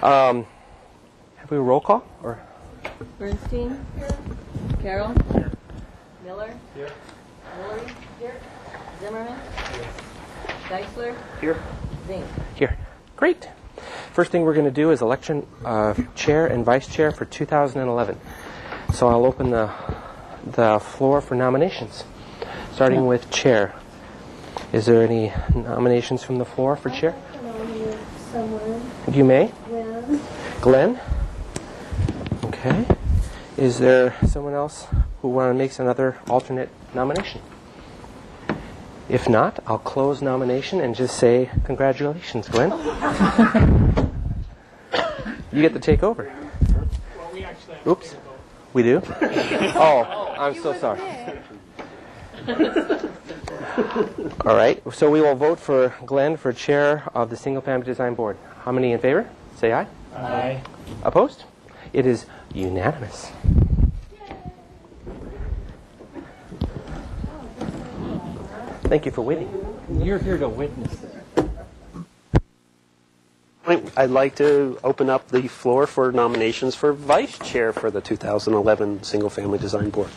Have we a roll call? Or Bernstein? Here. Carroll? Here. Miller? Here. Woolery? Here. Zimmerman? Here. Geisler? Here. Zink? Here. Great. First thing we're going to do is election of chair and vice chair for 2011. So I'll open the floor for nominations, starting with chair. Is there any nominations from the floor for chair? Someone. You may. Glenn. Glenn? Okay. Is there someone else who makes another alternate nomination? If not, I'll close nomination and just say congratulations, Glenn. You get to take over. Well, we actually have Oops. We do? Oh, I'm so sorry. All right. So we will vote for Glenn for chair of the Single Family Design Board. How many in favor? Say aye. Aye. Opposed? It is unanimous. Thank you for waiting. You're here to witness it. I'd like to open up the floor for nominations for vice chair for the 2011 Single Family Design Board.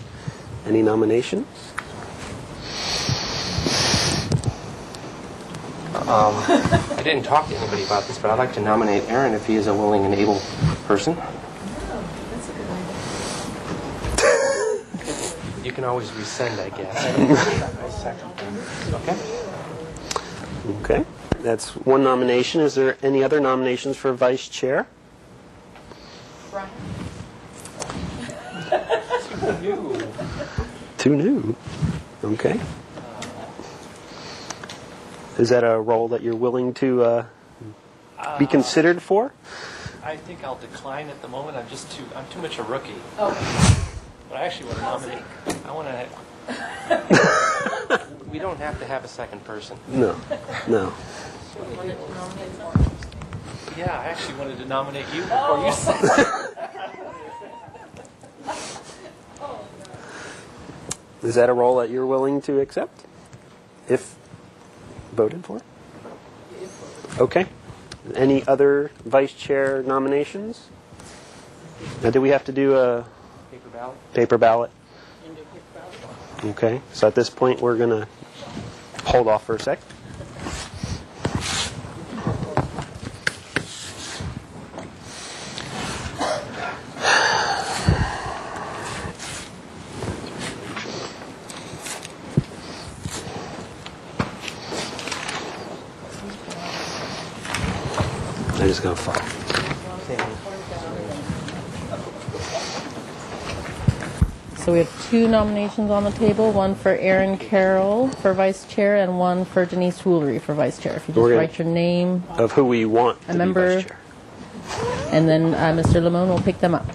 Any nominations? I didn't talk to anybody about this, but I'd like to nominate Aaron if he is a willing and able person. You can always rescind, I guess. Okay. Okay. That's one nomination. Is there any other nominations for vice chair? Too new. Okay. Is that a role that you're willing to be considered for? I think I'll decline at the moment. I'm too much a rookie. Oh. But I actually want to nominate. I want to. We don't have to have a second person. No. No. Yeah, I actually wanted to nominate you before you said that. Is that a role that you're willing to accept? If voted for? Okay. Any other vice chair nominations? Now, do we have to do a Paper ballot? paper ballot? Okay. So at this point, we're going to hold off for a sec. I'm just going to follow. So we have two nominations on the table, one for Aaron Carroll for vice chair and one for Denise Woolery for vice chair. If you just write your name, Of who we want to be member. vice chair. and then Mr. Limon will pick them up.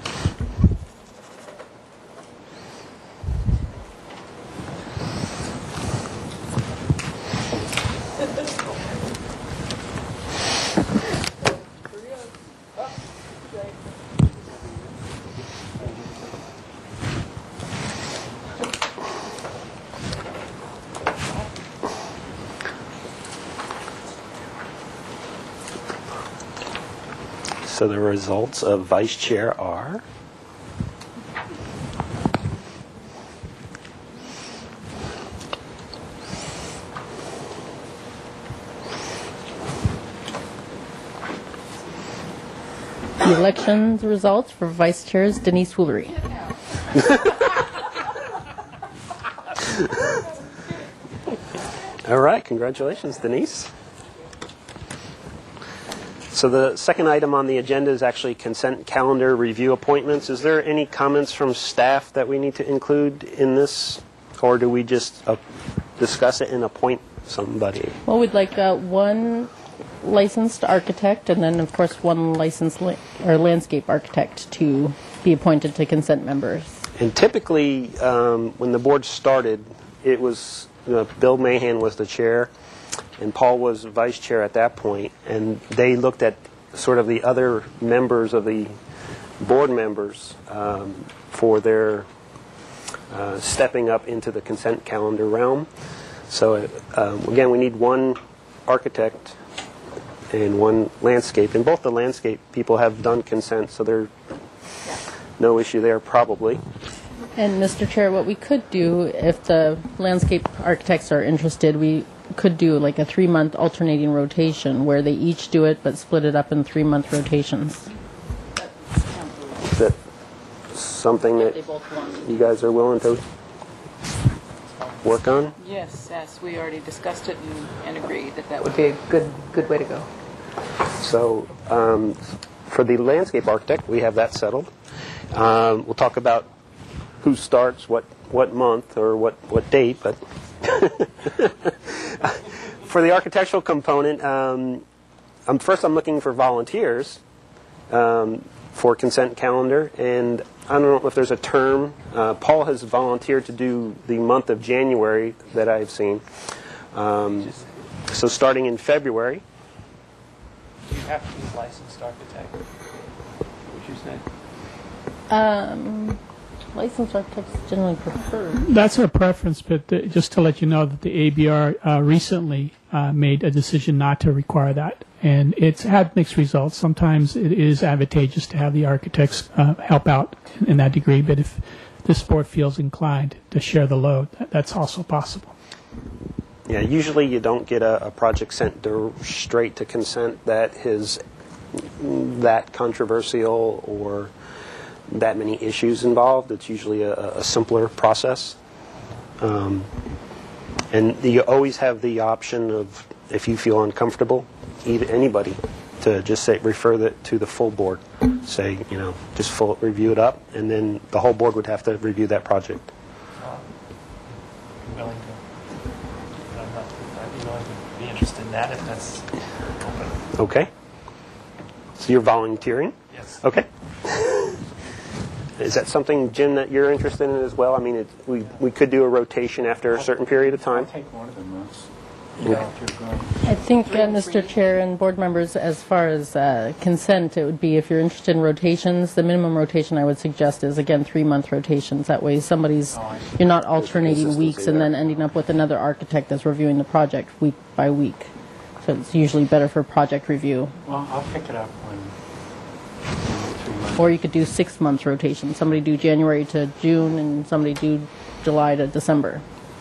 So the results of vice chair are The elections results for vice chair is Denise Woolery. all right. Congratulations, Denise. So the second item on the agenda is actually consent calendar review appointments. Is there any comments from staff that we need to include in this, or do we just discuss it and appoint somebody? Well, we'd like one licensed architect and then, of course, one licensed landscape architect to be appointed to consent members. And typically, when the board started, it was Bill Mahan was the chair, and Paul was vice chair at that point, and they looked at sort of the other members of the board members for their stepping up into the consent calendar realm. So again, we need one architect and one landscape. And both the landscape people have done consent, so there's no issue there probably. And Mr. Chair, what we could do, if the landscape architects are interested, we could do like a 3-month alternating rotation where they each do it but split it up in 3-month rotations. Is that something that you guys are willing to work on? Yes, we already discussed it and agreed that that would be a good way to go. So for the landscape architect, we have that settled. We'll talk about who starts, what month, or what date, but for the architectural component, first I'm looking for volunteers for consent calendar, and I don't know if there's a term. Paul has volunteered to do the month of January that I've seen. So starting in February. You have to be a licensed architect. Would you say? Licensed architects generally prefer. That's our preference, but just to let you know that the ABR recently made a decision not to require that, and it's had mixed results. Sometimes it is advantageous to have the architects help out in that degree, but if this board feels inclined to share the load, that's also possible. Yeah, usually you don't get a project sent straight to consent that is that controversial or that many issues involved. It's usually a simpler process. And you always have the option of, if you feel uncomfortable, anybody, to just say, refer that to the full board. Say, just review it up, and then the whole board would have to review that project. Willing to, I'd be willing to be interested in that if that's open. Okay. So you're volunteering? Yes. Okay. Is that something, Jim, that you're interested in as well? I mean, we could do a rotation after a certain period of time. I'll take one of them, Ross. I think, Mr. Chair and board members, as far as consent, it would be, if you're interested in rotations, the minimum rotation I would suggest is, again, 3-month rotations. That way you're not alternating weeks and then ending up with another architect that's reviewing the project week by week. So it's usually better for project review. Well, I'll pick it up when 3 months. Or you could do 6-month rotation. Somebody do January to June and somebody do July to December.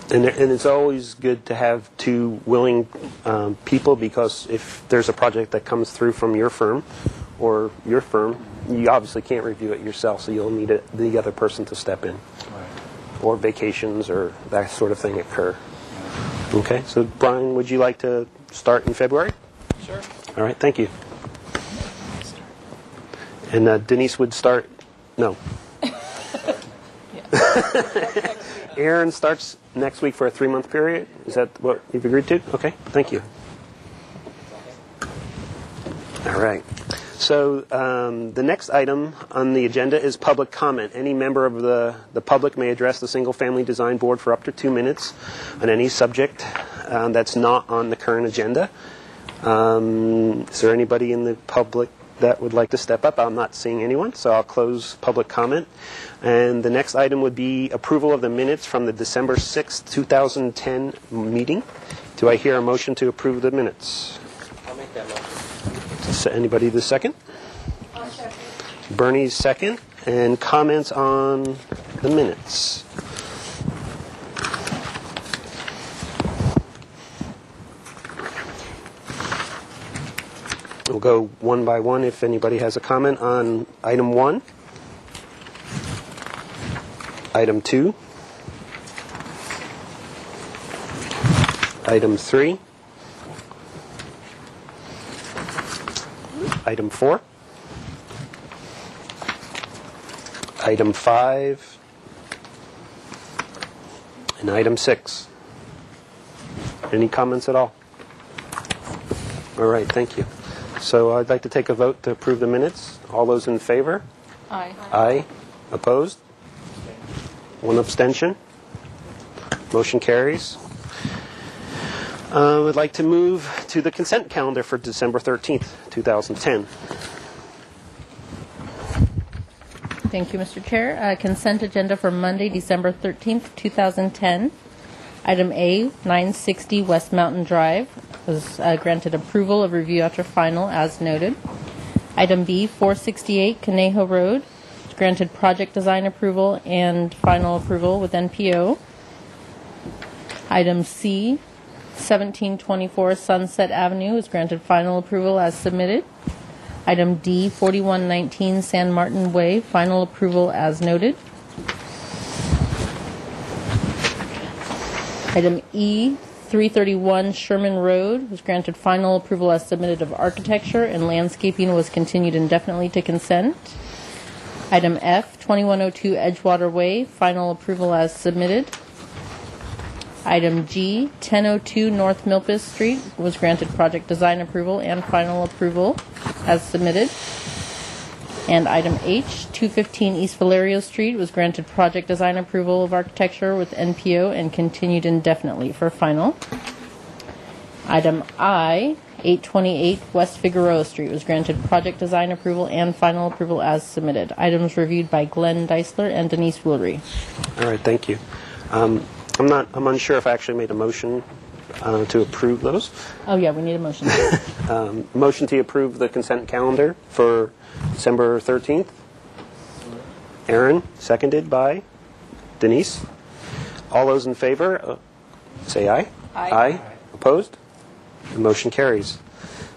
And it's always good to have two willing people, because if there's a project that comes through from your firm or your firm, you obviously can't review it yourself, so you'll need the other person to step in. Right. Or vacations or that sort of thing occur. Okay, so Brian, would you like to start in February? Sure. All right, thank you. And Denise would start, no. Aaron starts next week for a 3-month period. Is that what you've agreed to? Okay, thank you. All right. So the next item on the agenda is public comment. Any member of the public may address the Single Family Design Board for up to 2 minutes on any subject that's not on the current agenda. Is there anybody in the public that would like to step up? I'm not seeing anyone, so I'll close public comment. And the next item would be approval of the minutes from the December 6th, 2010 meeting. Do I hear a motion to approve the minutes? I'll make that motion. So anybody the second? I'll second. Bernie's second. And comments on the minutes? We'll go one by one if anybody has a comment on item 1, item 2, item 3, item 4, item 5, and item 6. Any comments at all? All right, thank you. So I'd like to take a vote to approve the minutes. All those in favor? Aye. Aye. Opposed? 1 abstention. Motion carries. We'd like to move to the consent calendar for December 13th, 2010. Thank you, Mr. Chair. Consent agenda for Monday, December 13th, 2010. Item A, 960 West Mountain Drive. was granted approval of review after final as noted. Item B, 468 Conejo Road, was granted project design approval and final approval with NPO. Item C, 1724 Sunset Avenue, was granted final approval as submitted. Item D, 4119 San Martin Way, final approval as noted. Item E, 331 Sherman Road, was granted final approval as submitted of architecture, and landscaping was continued indefinitely to consent. Item F, 2102 Edgewater Way, final approval as submitted. Item G, 1002 North Milpas Street, was granted project design approval and final approval as submitted. And item H, 215 East Valerio Street, was granted project design approval of architecture with NPO and continued indefinitely for final. Item I, 828 West Figueroa Street, was granted project design approval and final approval as submitted. Items reviewed by Glenn Deisler and Denise Woolery. All right, thank you. I'm unsure if I actually made a motion to approve those. Oh yeah, we need a motion. Motion to approve the consent calendar for December 13th. Aaron, seconded by Denise. All those in favor, say aye. Aye. Opposed? The motion carries.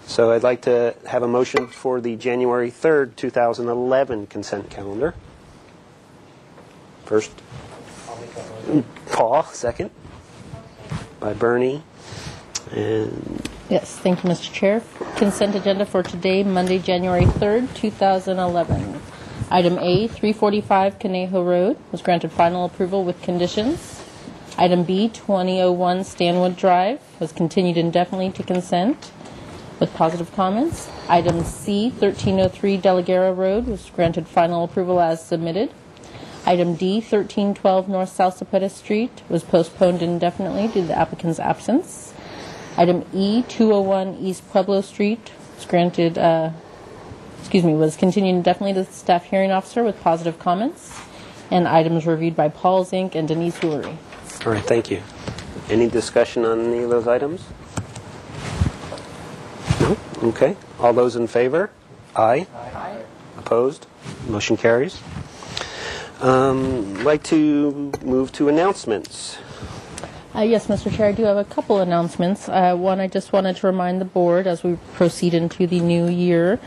So I'd like to have a motion for the January 3rd, 2011 consent calendar. First, Paul, second by Bernie. And Yes, thank you, Mr. Chair. Consent agenda for today, Monday, January 3rd, 2011. Item A, 345 Conejo Road, was granted final approval with conditions. Item B, 2001 Stanwood Drive, was continued indefinitely to consent with positive comments. Item C, 1303 Delegara Road, was granted final approval as submitted. Item D, 1312 North South Zapata Street, was postponed indefinitely due to the applicant's absence. Item E, 201 East Pueblo Street, was granted, was continued indefinitely to the staff hearing officer with positive comments. And items reviewed by Paul Zink and Denise Woolery. all right, thank you. Any discussion on any of those items? No? Okay. All those in favor? Aye. Aye. Opposed? Motion carries. I'd like to move to announcements. Yes, Mr. Chair, I do have a couple announcements. One, I just wanted to remind the board as we proceed into the new year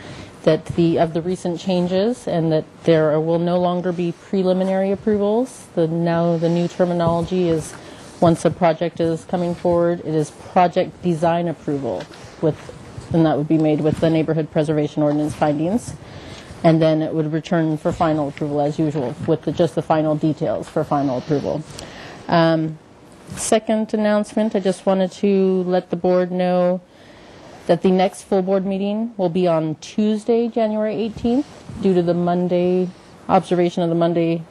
that of the recent changes and that there will no longer be preliminary approvals. Now the new terminology is once a project is coming forward, it is project design approval and that would be made with the neighborhood preservation ordinance findings. And then it would return for final approval as usual with just the final details for final approval. Second announcement, I just wanted to let the board know that the next full board meeting will be on Tuesday, January 18th, due to the Monday observation of the Monday,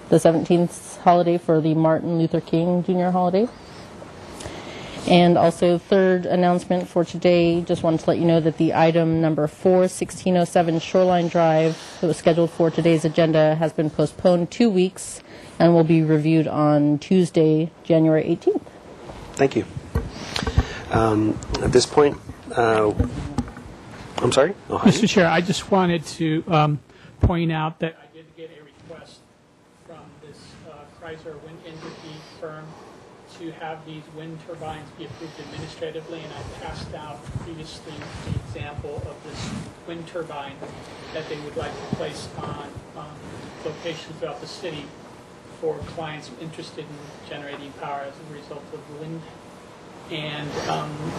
the 17th holiday for the Martin Luther King Jr. holiday. And also, third announcement for today, just wanted to let you know that the item number 4, 1607 Shoreline Drive, that was scheduled for today's agenda, has been postponed 2 weeks and will be reviewed on Tuesday, January 18th. Thank you. At this point, I'm sorry? Oh, Mr. Chair, I just wanted to point out that I did get a request from this Chrysler wind energy firm to have these wind turbines be approved administratively, and I passed out previously the example of this wind turbine that they would like to place on locations throughout the city for clients interested in generating power as a result of wind. And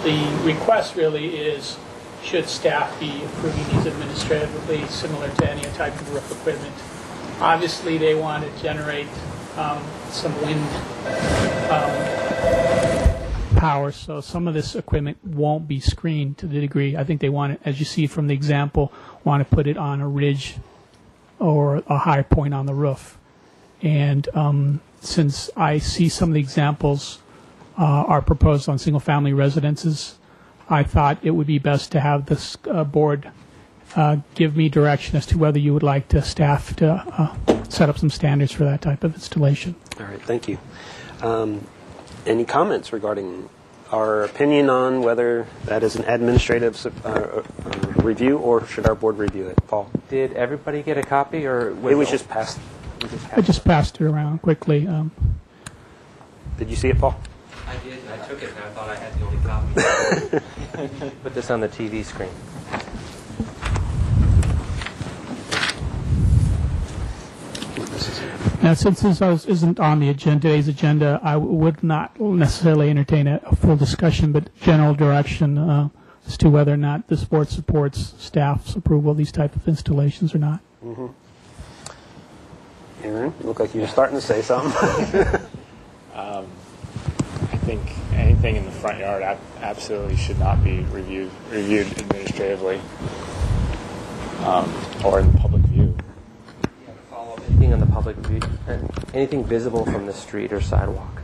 the request really is, should staff be approving these administratively, similar to any type of roof equipment. Obviously, they want to generate some wind power, so some of this equipment won't be screened to the degree. I think they want it, as you see from the example, want to put it on a ridge or a high point on the roof. And since I see some of the examples are proposed on single-family residences, I thought it would be best to have this board give me direction as to whether you would like to staff to set up some standards for that type of installation. All right, thank you. Any comments regarding our opinion on whether that is an administrative review or should our board review it. Paul? Did everybody get a copy, or It was just passed. I just passed it around quickly. Did you see it, Paul? I did, and I took it, and I thought I had the only copy. Put this on the TV screen. Now, since this isn't on the today's agenda, I would not necessarily entertain a full discussion, but general direction as to whether or not this board supports staff's approval of these type of installations or not. Mm-hmm. Aaron, you look like you were starting to say something. I think anything in the front yard absolutely should not be reviewed administratively or in the public view. Anything on the public view, anything visible from the street or sidewalk.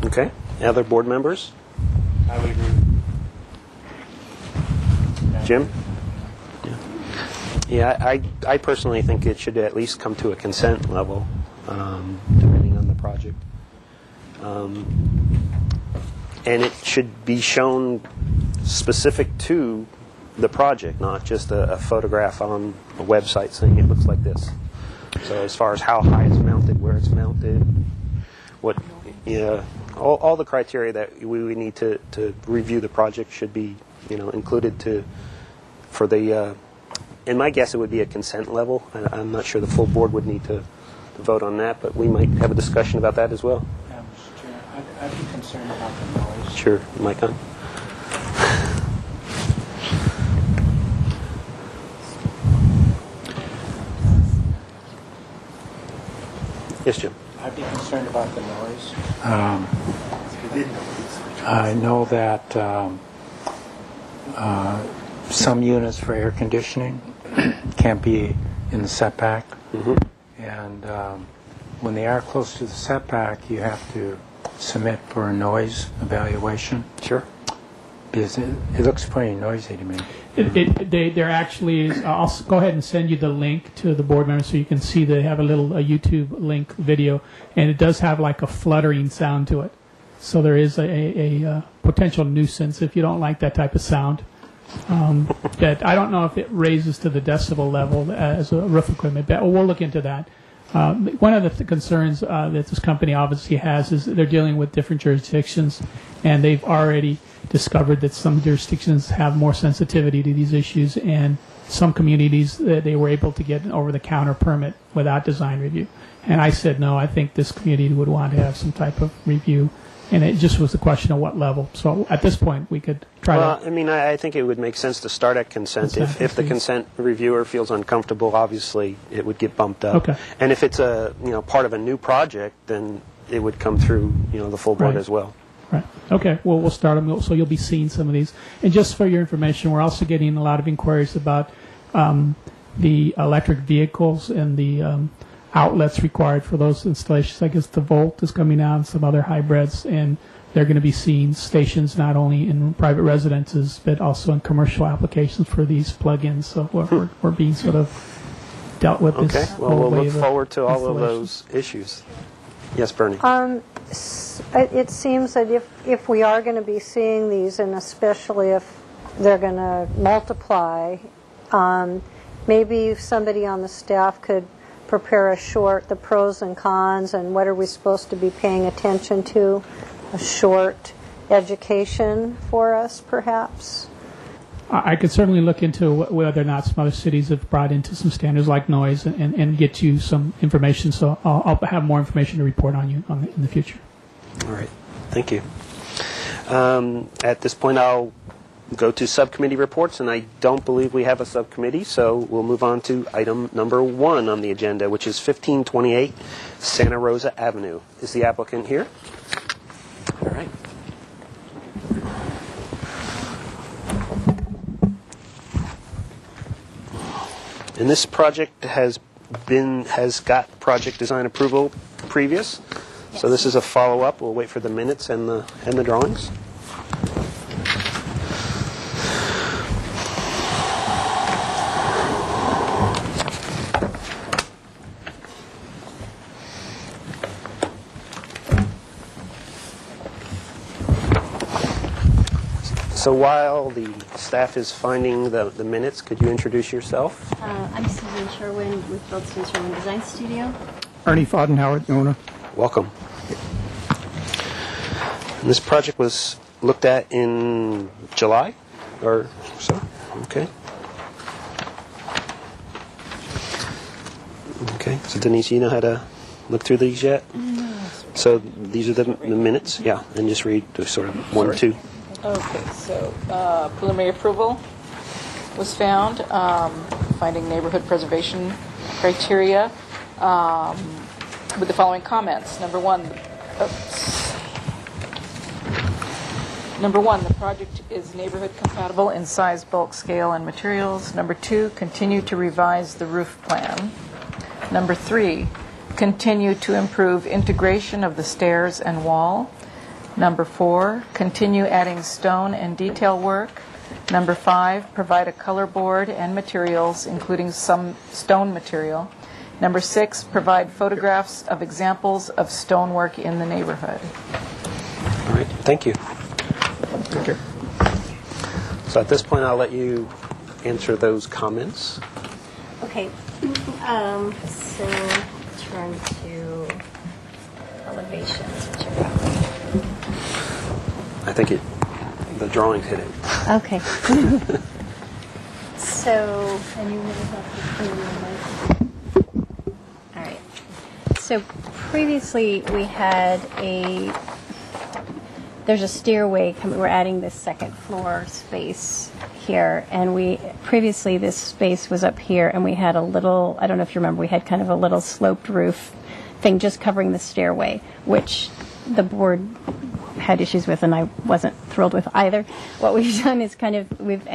Okay. Other board members? I would agree. Jim? Yeah, I personally think it should at least come to a consent level, depending on the project. And it should be shown specific to the project, not just a photograph on a website saying it looks like this. So as far as how high it's mounted, where it's mounted, what, all the criteria that we would need to review the project should be, included for the. And my guess it would be a consent level. I'm not sure the full board would need to vote on that, but we might have a discussion about that as well. Mr. Chair, I'd be concerned about the noise. Sure, Mike on. Yes, Jim. I'd be concerned about the noise. I know that some units for air conditioning can't be in the setback. Mm-hmm. And when they are close to the setback, you have to submit for a noise evaluation. Sure. Because it looks pretty noisy to me. They're actually, I'll go ahead and send you the link to the board members so you can see they have a YouTube link video, and it does have like a fluttering sound to it. So there is a potential nuisance if you don't like that type of sound. That I don't know if it raises to the decibel level as a roof equipment, but we'll look into that. One of the concerns that this company obviously has is that they're dealing with different jurisdictions, and they've already discovered that some jurisdictions have more sensitivity to these issues, and some communities they were able to get an over-the-counter permit without design review. And I said, no, I think this community would want to have some type of review, and it just was a question of what level. So at this point, we could try to... I mean, I think it would make sense to start at consent. If the consent reviewer feels uncomfortable, obviously, it would get bumped up. Okay. And if it's part of a new project, then it would come through, the full board Right. as well. Right. Okay. Well, we'll start them. So you'll be seeing some of these. And just for your information, we're also getting a lot of inquiries about the electric vehicles and the outlets required for those installations. I guess the Volt is coming out and some other hybrids, and they're going to be seeing stations not only in private residences but also in commercial applications for these plug-ins. So we're being sort of dealt with this. Okay. Well, whole we'll wave look forward to all of installation. those issues. Yes, Bernie. It seems that if we are going to be seeing these, and especially if they're going to multiply, maybe somebody on the staff could prepare the pros and cons, and what are we supposed to be paying attention to, a short education for us, perhaps? I could certainly look into whether or not some other cities have brought into some standards like noise and get you some information. So I'll have more information to report on you in the future. All right. Thank you. At this point, I'll go to subcommittee reports, and I don't believe we have a subcommittee, so we'll move on to item number 1 on the agenda, which is 1528 Santa Rosa Avenue. Is the applicant here? All right. And this project has got project design approval previous. Yes. So this is a follow-up. We'll wait for the minutes and the drawings. So while the staff is finding the minutes, could you introduce yourself? I'm Susan Sherwin with Buildston Sherwin Design Studio. Ernie Fodenhauer, the owner. Welcome. And this project was looked at in July or so? Okay. Okay, so Denise, you know how to look through these yet? So these are the minutes? Yeah, and just read sort of 1 or 2. Okay, so preliminary approval was found, finding neighborhood preservation criteria with the following comments. Number one, the project is neighborhood compatible in size, bulk, scale, and materials. Number 2, continue to revise the roof plan. Number 3, continue to improve integration of the stairs and wall. Number 4, continue adding stone and detail work. Number 5, provide a color board and materials, including some stone material. Number 6, provide photographs of examples of stonework in the neighborhood. All right, thank you. Thank you. So at this point, I'll let you answer those comments. Okay, so turn to elevations, which are I think the drawings hit it. okay. So, and you really have to all right. So previously we had there's a stairway coming. We're adding this second floor space here, and previously this space was up here, and we had a little, I don't know if you remember, we had kind of a little sloped roof thing just covering the stairway, which the board had issues with, and I wasn't thrilled with either. What we've done is we've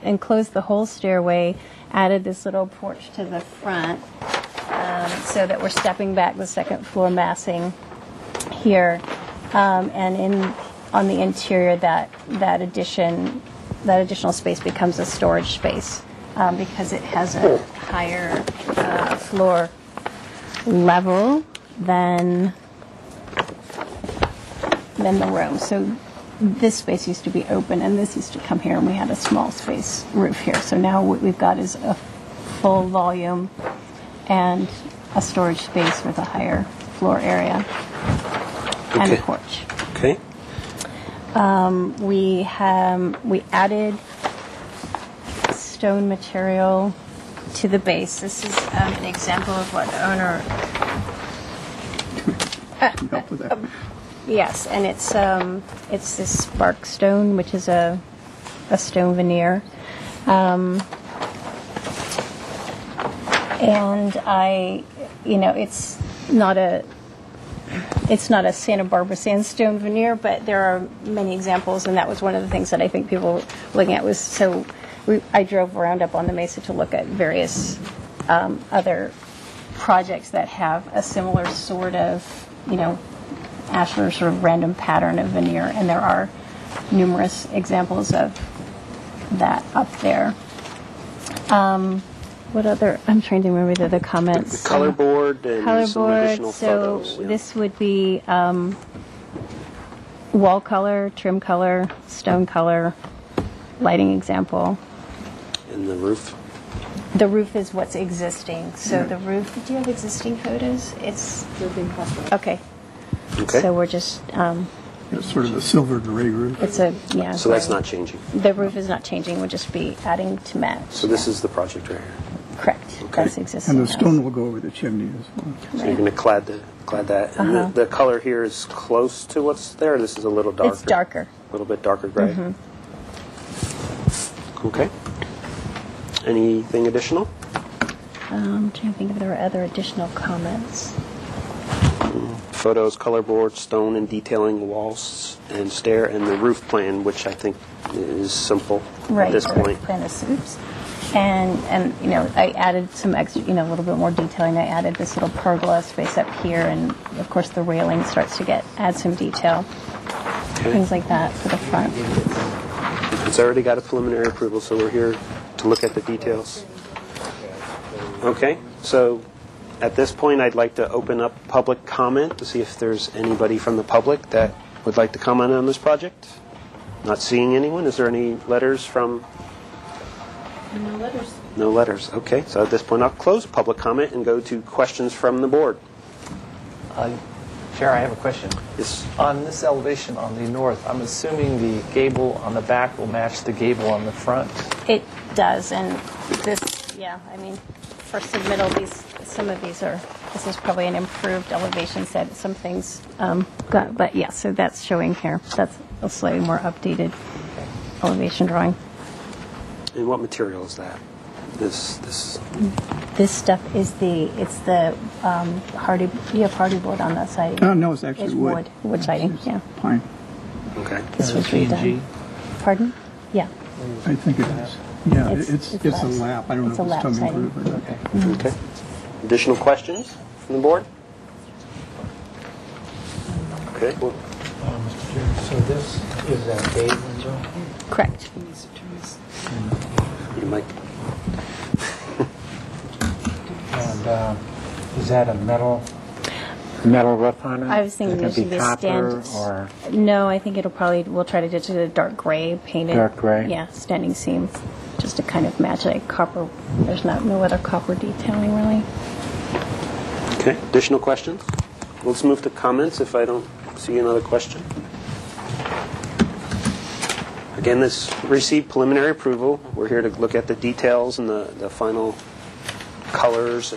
enclosed the whole stairway, added this little porch to the front, so that we're stepping back the second floor massing here, and on the interior that additional space becomes a storage space because it has a higher floor level than the room. So this space used to be open, and this used to come here, and we had a small space roof here. So now what we've got is a full volume and a storage space with a higher floor area and a porch. Okay. We added stone material to the base. This is an example of what the owner. Help with that. Yes, and it's this spark stone, which is a stone veneer, and it's not a Santa Barbara sandstone veneer, but there are many examples, and that was one of the things that I think people were looking at. I drove around up on the mesa to look at various other projects that have a similar sort of, ashlar sort of random pattern of veneer, and there are numerous examples of that up there. What other? I'm trying to remember the other comments. The color board and some additional photos. So this would be wall color, trim color, stone color, lighting example. And the roof? The roof is what's existing. So the roof, do you have existing photos? Okay. Okay. So we're just... It's sort of a silver gray roof. So that's not changing? The roof is not changing. We'll just be adding to match. So this is the project right here? Correct. Okay. That's existing. And the stone will go over the chimney as well. So you're going to clad that. And the color here is close to what's there? Or this is a little darker? It's darker. A little bit darker gray? Okay. Anything additional? I'm trying to think if there were other additional comments. Photos, color board, stone and detailing walls and stair, and the roof plan, which I think is simple at this point. Plan of soups. And I added some extra, a little bit more detailing. I added this little pergola space up here, and of course the railing starts to add some detail. Okay. Things like that for the front. It's already got a preliminary approval, so we're here to look at the details. Okay, so at this point I'd like to open up public comment to see if there's anybody from the public that would like to comment on this project. Not seeing anyone. Is there any letters from? No letters. No letters. Okay, so at this point I'll close public comment and go to questions from the board. Chair, I have a question. Yes. On this elevation on the north, I'm assuming the gable on the back will match the gable on the front. It does, and this, yeah, I mean, for submittal, some of these are, this is probably an improved elevation set. Some things got, but yeah, so that's showing here. That's a slightly more updated elevation drawing. And what material is that? This. This stuff is the hardy. You have hardy board on that side. Oh, no, it's actually It's wood. wood siding. Yeah. Pine. Okay. This was redone. Pardon? Yeah. I think it is. Yeah, It's it's a lap. lap. I don't know It's a if lap it's tongue siding. improved or not. Okay. Additional questions from the board? Okay. Well, Mr. Chairman, so this is a bay window? Correct. you might. And is that a metal roof on it? I was thinking Is there it should be a copper stand. or No, I think we'll try to do it to the dark gray painted. Dark gray? Yeah, standing seam, just to kind of match like copper. There's no other copper detailing really. Okay. Additional questions? Let's move to comments if I don't see another question. Again, this received preliminary approval. We're here to look at the details and the final colors.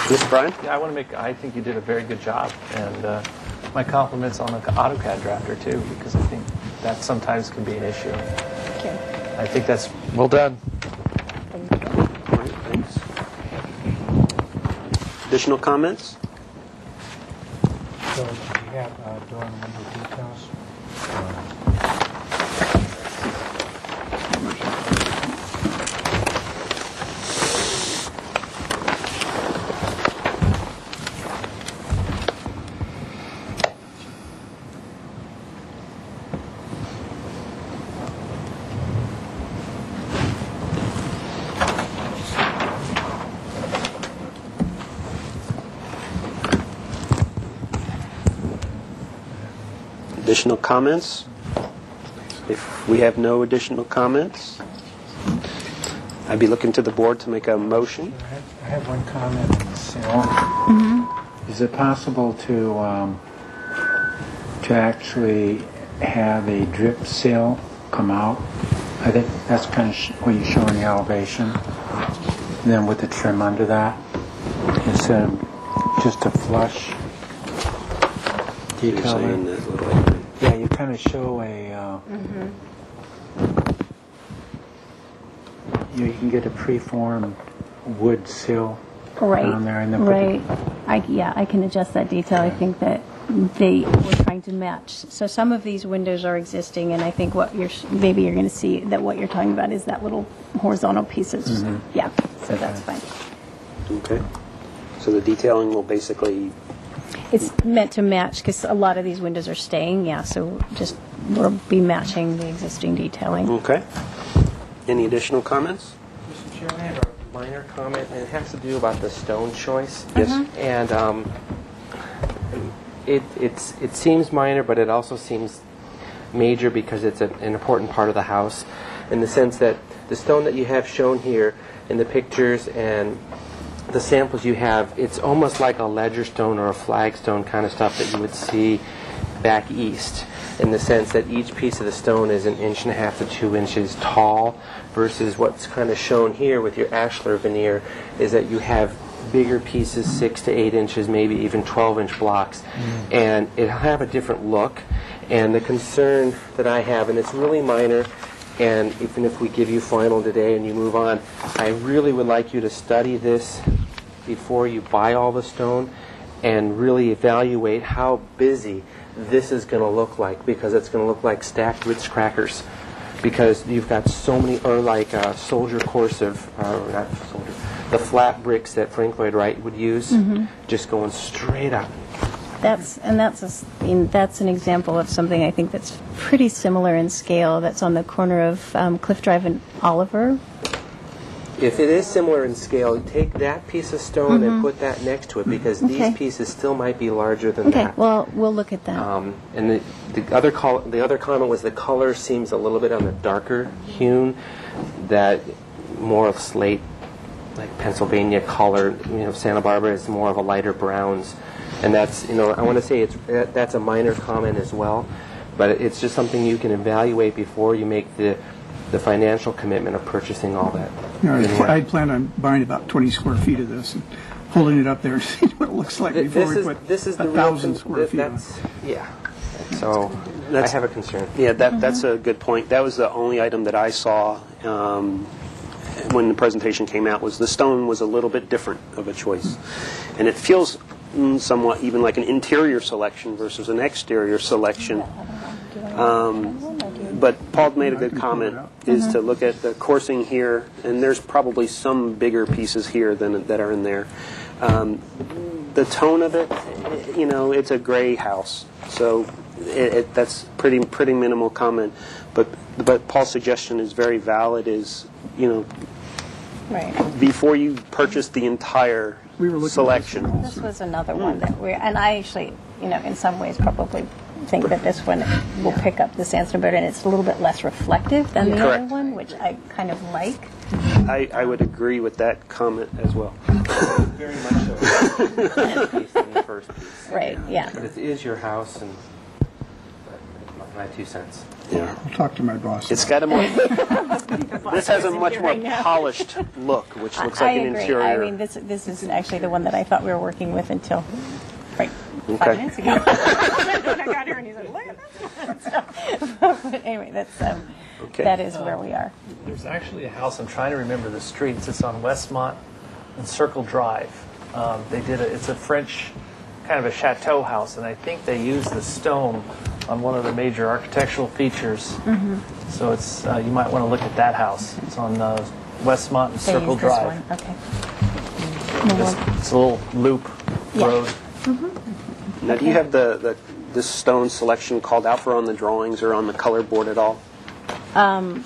Mr. Bryan? Yeah, I think you did a very good job, and my compliments on the AutoCAD drafter too, because I think that sometimes can be an issue. Thank you. I think that's well done. All right, thanks. Additional comments? so do you have door and window details? Additional comments? If we have no additional comments, I'd be looking to the board to make a motion. I have one comment on the sill. Is it possible to actually have a drip sill come out? I think that's kind of what you show in the elevation. And then with the trim under that, instead of just a flush You're detail. saying that little- Yeah, you kind of show a. You can get a preformed wood sill Right. down there, and then Right. I can adjust that detail. I think that they were trying to match. So some of these windows are existing, and I think maybe you're going to see that what you're talking about is that little horizontal pieces. Yeah. So that's fine. Okay. So the detailing will basically, It's meant to match because a lot of these windows are staying. Yeah. So just we'll be matching the existing detailing. okay. Any additional comments? Mr. Chair, I have a minor comment, and it has to do about the stone choice. Yes. And it seems minor, but it also seems major because it's an important part of the house, in the sense that the stone that you have shown here in the pictures and the samples you have, it's almost like a ledger stone or a flagstone kind of stuff that you would see back east, in the sense that each piece of the stone is 1.5 inches to 2 inches tall, versus what's kind of shown here with your ashlar veneer is that you have bigger pieces, 6 to 8 inches, maybe even 12-inch blocks, and it'll have a different look. And the concern that I have, and it's really minor, and even if we give you final today and you move on, I really would like you to study this before you buy all the stone and really evaluate how busy this is going to look like, because it's going to look like stacked Ritz crackers, because you've got so many, or like soldier coursive, not soldier, the flat bricks that Frank Lloyd Wright would use, just going straight up. That's an example of something I think that's pretty similar in scale. That's on the corner of Cliff Drive and Oliver. If it is similar in scale, take that piece of stone and put that next to it, because these pieces still might be larger than Okay, that. well, we'll look at that. And the other comment was the color seems a little bit on the darker hewn, that more of slate, like Pennsylvania color. Santa Barbara is more of a lighter browns, and that's I want to say that's a minor comment as well, but it's just something you can evaluate before you make the financial commitment of purchasing all that. I plan on buying about 20 square feet of this and holding it up there and seeing what it looks like before we put 1,000 square feet on. Yeah. So I have a concern. Yeah, that's a good point. That was the only item that I saw when the presentation came out, was the stone was a little bit different of a choice. And it feels somewhat even like an interior selection versus an exterior selection. But Paul made a good comment, is to look at the coursing here, and there's probably some bigger pieces here that are in there. The tone of it, it's a gray house, so that's pretty minimal comment. But Paul's suggestion is very valid. Is Right. before you purchase the entire selection. This was another one that and I actually, in some ways probably think that this one will pick up the sandstone better, and it's a little bit less reflective than the other one, which I kind of like. I would agree with that comment as well. Very much so. Piece than the first piece. Right, yeah. But it is your house, and my 2 cents. Yeah. I'll talk to my boss. It's got a more. This has a much more polished look, which looks like an agree. interior. I mean, this is actually the one that I thought we were working with until 5 Okay. minutes ago. When I got here and he said, "Look at this." But anyway, that is where we are. There's actually a house, I'm trying to remember the streets, it's on Westmont and Circle Drive. It's a French, kind of a chateau house, and I think they use the stone on one of the major architectural features. So it's you might want to look at that house. It's on Westmont and They Circle use this Drive. one. Okay. It's a little loop road. Now, do you have this stone selection called out for on the drawings or on the color board at all? Well,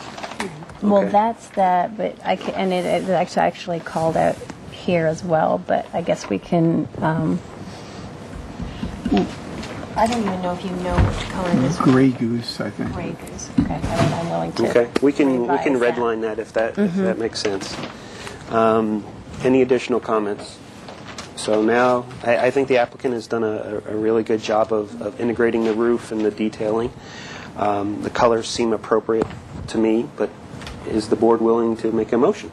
Okay. that's that, but and it's actually called out here as well. But I guess we can. I don't even know if you know which color this Gray goose, I think. Gray goose. Okay, I'm willing to. Okay, we can revise redline that if that makes sense. Any additional comments? So now, I think the applicant has done a really good job of integrating the roof and the detailing. The colors seem appropriate to me, but is the board willing to make a motion?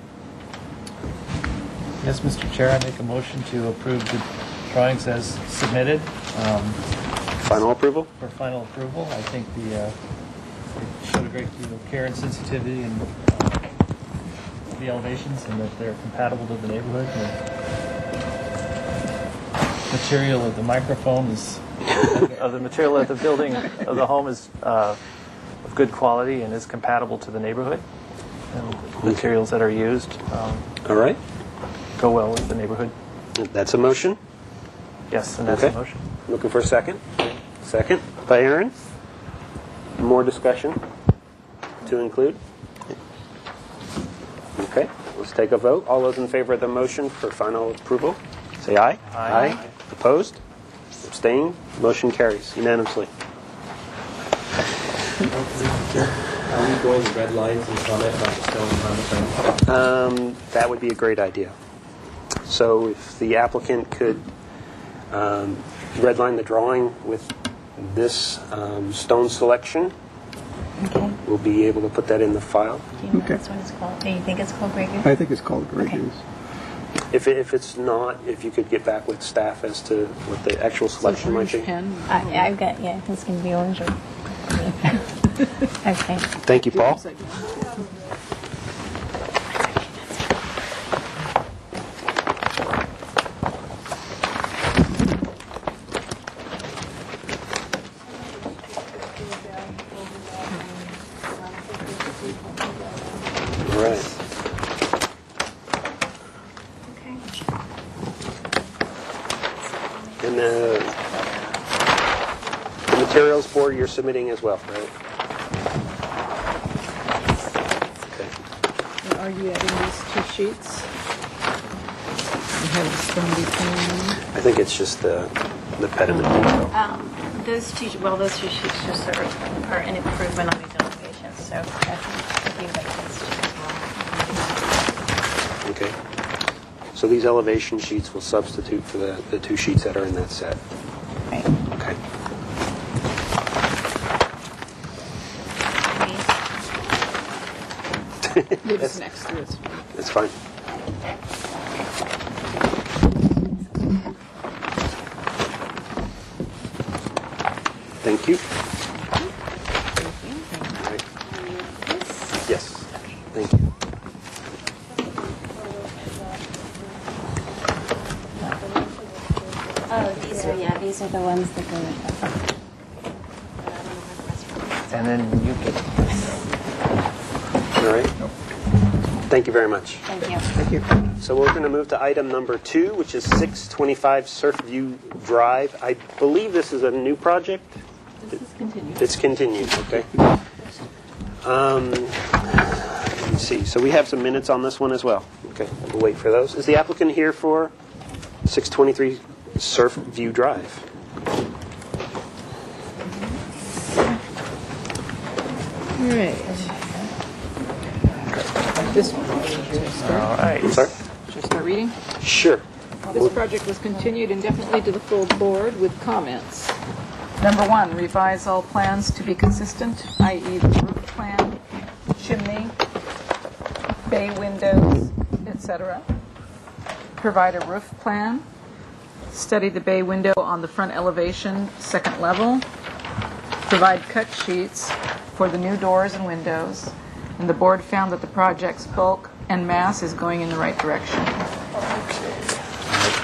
Yes, Mr. Chair, I make a motion to approve the drawings as submitted. Final approval? For final approval. I think they showed a great deal of care and sensitivity in the elevations, and that they're compatible to the neighborhood. The material of the microphone is, of the material of the building of the home is of good quality and is compatible to the neighborhood. And the materials that are used All right. go well with the neighborhood. That's a motion. Yes, and that's Okay. the motion. Looking for a second? Second by Aaron. More discussion to include? Okay, let's take a vote. All those in favor of the motion for final approval, say aye. Aye. Opposed? Abstained? Motion carries unanimously. Are we going to red lines and comment about the stone on the front? That would be a great idea. So if the applicant could redline the drawing with this stone selection, Okay. we'll be able to put that in the file. Do you know what Okay. this one is called? Do you think it's called Grey Goose? I think it's called gray Okay. goose. If it's not, if you could get back with staff as to what the actual selection might be. I've got, it's going to be orange or okay. Thank you, Paul. All right. And the materials board you're submitting as well, right? Okay. are you adding these two sheets? You have the stone between. I think it's just the pediment window. Those two sheets just are an improvement on these elevations, so I think you like those two as well. Okay. So these elevation sheets will substitute for the two sheets that are in that set. Right. Okay. It's next to it. That's fine. Thank you. All right. Yes. Thank you. Oh, these are the ones that go with them. And then you can. All right. Thank you very much. Thank you. Thank you. So we're going to move to item number 2, which is 625 Surfview Drive. I believe this is a new project. This is continued. It's continued, okay. Let me see. So we have some minutes on this one as well. Okay, we'll wait for those. Is the applicant here for 623 Surfview Drive? All right. This one. All right. I'm sorry? Should I start reading? Sure. This project was continued indefinitely to the full board with comments. Number 1, revise all plans to be consistent, i.e. the roof plan, chimney, bay windows, etc. Provide a roof plan. Study the bay window on the front elevation, second level. Provide cut sheets for the new doors and windows. And the board found that the project's bulk and mass is going in the right direction.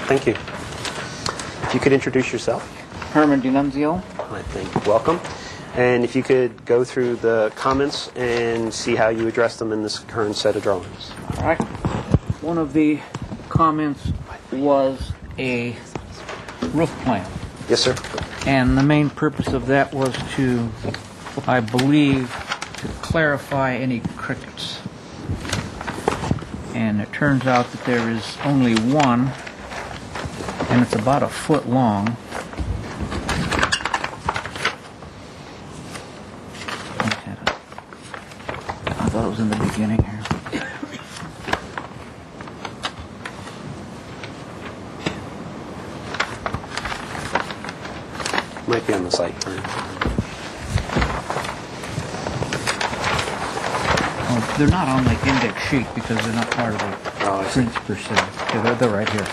Thank you. If you could introduce yourself. Herman DiNunzio. I think welcome. And if you could go through the comments and see how you address them in this current set of drawings. All right. One of the comments was a roof plan. Yes, sir. And the main purpose of that was to, I believe, to clarify any crickets. And it turns out that there is only one, and it's about 1 foot long. I thought it was in the beginning here. Might be on the site. Well, they're not on the index sheet because they're not part of the prints per se. Okay, they're right here.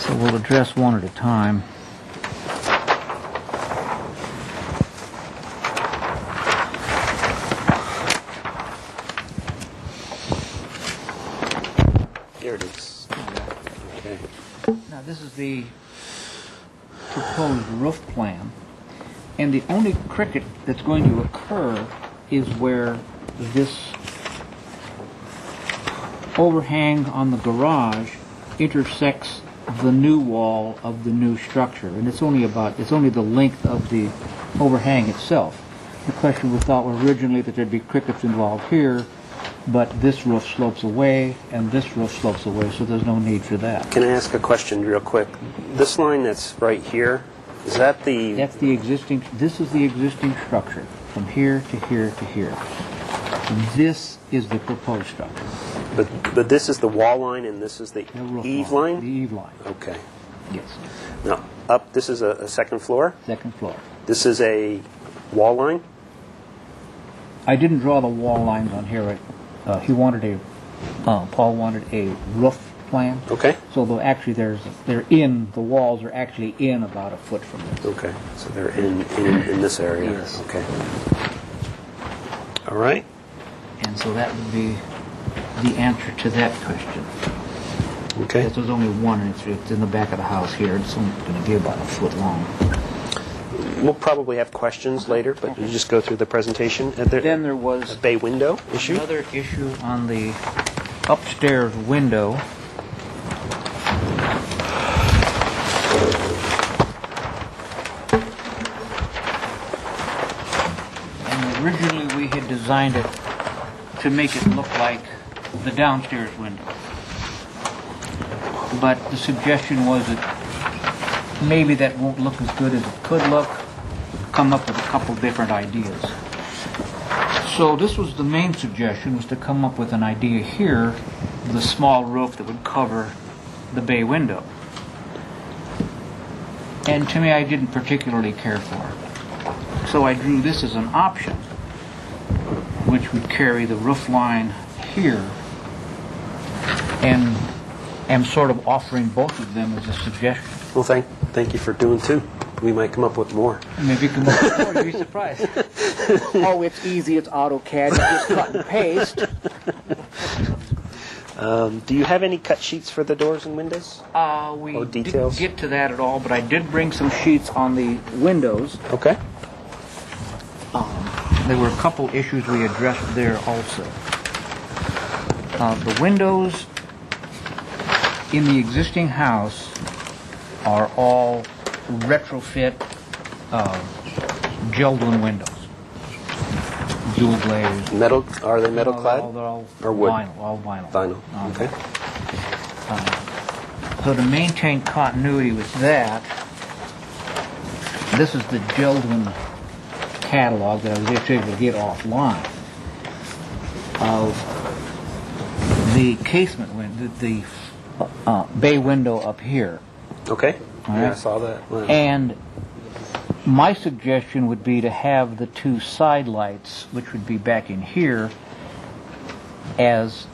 So we'll address one at a time. Here it is. Okay. Now this is the proposed roof plan, and the only cricket that's going to occur is where this overhang on the garage intersects the new wall of the new structure, and it's only the length of the overhang itself. The question we thought originally that there'd be crickets involved here, but this roof slopes away and this roof slopes away, so there's no need for that. Can I ask a question real quick? This line that's right here, is that the... That's the existing, this is the existing structure, from here to here to here. This is the proposed structure. But this is the wall line and this is the eave line? The eave line. Okay. Yes. Now, up, this is a second floor? Second floor. This is a wall line? I didn't draw the wall lines on here. He wanted Paul wanted a roof plan. Okay. So the walls are actually in about 1 foot from this. Okay. So they're in this area? Yes. Okay. All right. And so that would be the answer to that question. Okay. Because there's only one, and it's in the back of the house here. It's only going to be about 1 foot long. We'll probably have questions later, but you just go through the presentation. Then there was a bay window issue. Another issue on the upstairs window. And originally we had designed it to make it look like the downstairs window. But the suggestion was that maybe that won't look as good as it could look. Come up with a couple different ideas. So this was the main suggestion, was to come up with an idea here, the small roof that would cover the bay window. And to me, I didn't particularly care for it. So I drew this as an option, which would carry the roof line here, and am sort of offering both of them as a suggestion. Well, thank you for doing two. We might come up with more. Maybe you come up with more, you'd be surprised. Oh, it's easy, it's AutoCAD, you just cut and paste. Do you have any cut sheets for the doors and windows? We or details? didn't get to that at all, but I did bring some sheets on the windows. Okay. There were a couple issues we addressed there also. The windows in the existing house are all retrofit Geldwin windows. Dual glazed. Metal? Are they metal clad? They're all or wood? Vinyl. All vinyl. Vinyl. Okay. So to maintain continuity with that, this is the Geldwin catalog that I was actually able to get offline of the casement window, the bay window up here. Okay. Right? Yeah, I saw that. Right. And my suggestion would be to have the two side lights, which would be back in here, as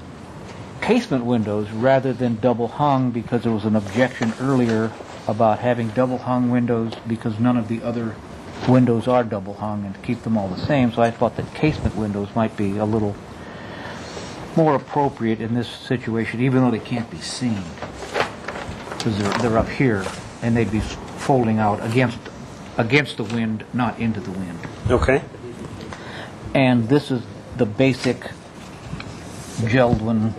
casement windows rather than double hung, because there was an objection earlier about having double hung windows because none of the other windows are double hung, and to keep them all the same. So I thought that casement windows might be a little more appropriate in this situation, even though they can't be seen, because they're up here and they'd be folding out against the wind, not into the wind. Okay. And this is the basic Geldwin,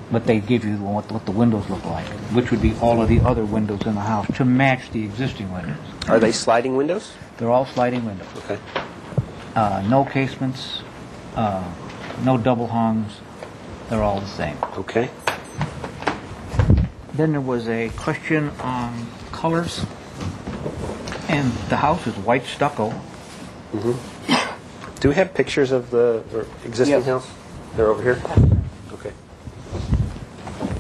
what they give you, what the windows look like, which would be all of the other windows in the house to match the existing windows. Are they sliding windows? They're all sliding windows. Okay. No casements, no double hungs. They're all the same. Okay. Then there was a question on colors, and the house is white stucco. Mm-hmm. Do we have pictures of the existing house? They're over here? Okay.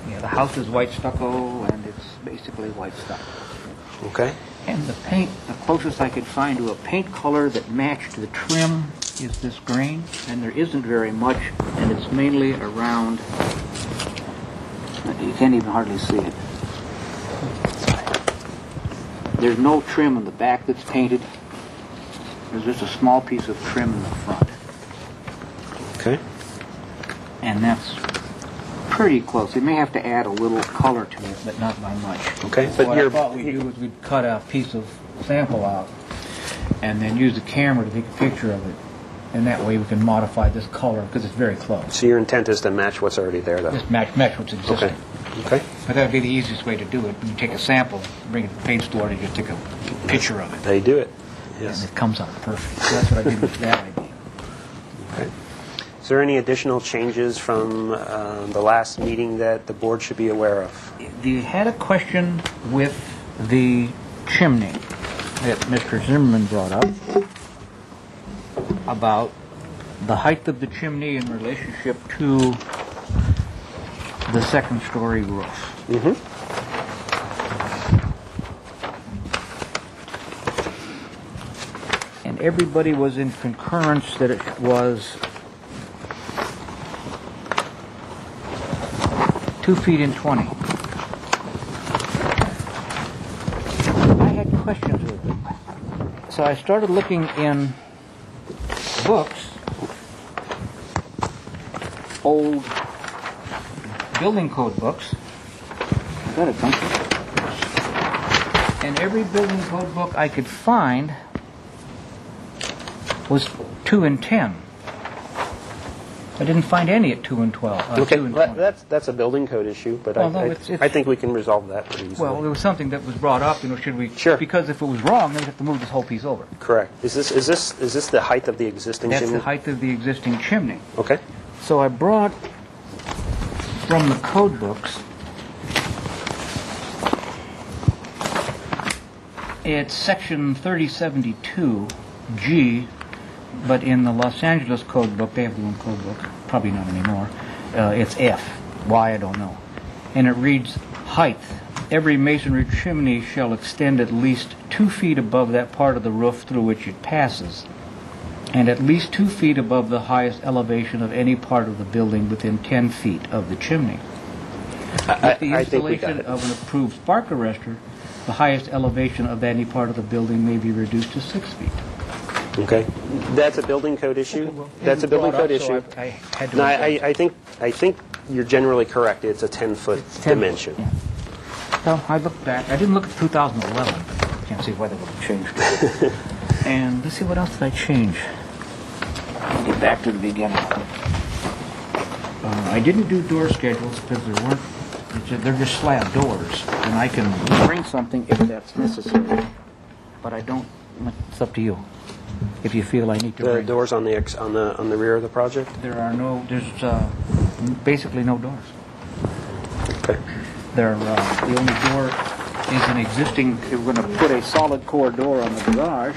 Yeah, the house is white stucco, and it's basically white stucco. Okay. And the paint, the closest I could find to a paint color that matched the trim is this green, and there isn't very much, and it's mainly around, you can't even hardly see it. There's no trim in the back that's painted. There's just a small piece of trim in the front. Okay. And that's pretty close. They may have to add a little color to it, but not by much. Okay, So but what I thought we'd do is we'd cut a piece of sample out and then use the camera to take a picture of it. And that way we can modify this color because it's very close. So your intent is to match what's already there, though? Just match what's existing. Okay. But that would be the easiest way to do it. You take a sample, bring it to the paint store, and you just take a picture of it. They do it. Yes. And it comes out perfect. So that's what I did with that idea. Okay. Is there any additional changes from the last meeting that the board should be aware of? You had a question with the chimney that Mr. Zimmerman brought up about the height of the chimney in relationship to the second story roof. Mm-hmm. And everybody was in concurrence that it was 2 feet and 20. I had questions with it. So I started looking in books, old building code books. I got a bunch of them. And every building code book I could find was 2 and 10. I didn't find any at 2 and 12. Okay, 2 and 20. that's a building code issue, but Well, no, I think we can resolve that pretty easily. Well, there was something that was brought up. Should we? Sure. Because if it was wrong, then we'd have to move this whole piece over. Correct. Is this the height of the existing That's chimney? the height of the existing chimney. Okay. So I brought from the code books, it's section 3072G, but in the Los Angeles code book, they have the one code book, probably not anymore, it's F. Why, I don't know. And it reads, height. Every masonry chimney shall extend at least 2 feet above that part of the roof through which it passes, and at least 2 feet above the highest elevation of any part of the building within 10 feet of the chimney. With the installation of an approved spark arrestor, the highest elevation of any part of the building may be reduced to 6 feet. Okay. That's a building code issue. That's a building code issue. No, I think you're generally correct. It's a 10-foot dimension. Yeah. So I looked back. I didn't look at 2011. Can't see why they would have changed it. And let's see, what else did I change? I'll get back to the beginning. I didn't do door schedules because there weren't. They're just slab doors, and I can bring something if that's necessary. But I don't. It's up to you. If you feel I need to. The doors on the rear of the project. There's basically no doors. Okay. The only door is an existing. We're going to put a solid core door on the garage.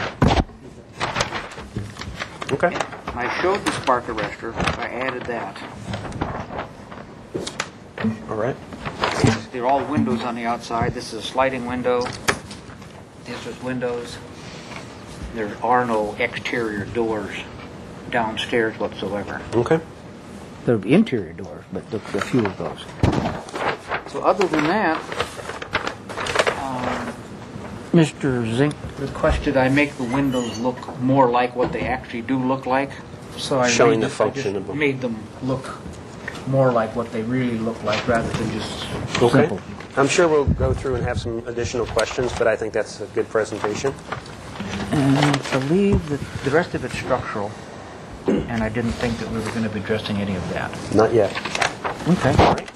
Okay. I showed the spark arrestor. I added that. All right. They're all windows on the outside. This is a sliding window. This is windows. There are no exterior doors downstairs whatsoever. Okay. There are interior doors, but there are few of those. So other than that, Mr. Zink requested I make the windows look more like what they actually do look like. So I showing the function of them. Made them look more like what they really look like rather than just okay. simple. I'm sure we'll go through and have some additional questions, but I think that's a good presentation. And I believe that the rest of it's structural, and I didn't think that we were going to be addressing any of that. Not yet. Okay. All right.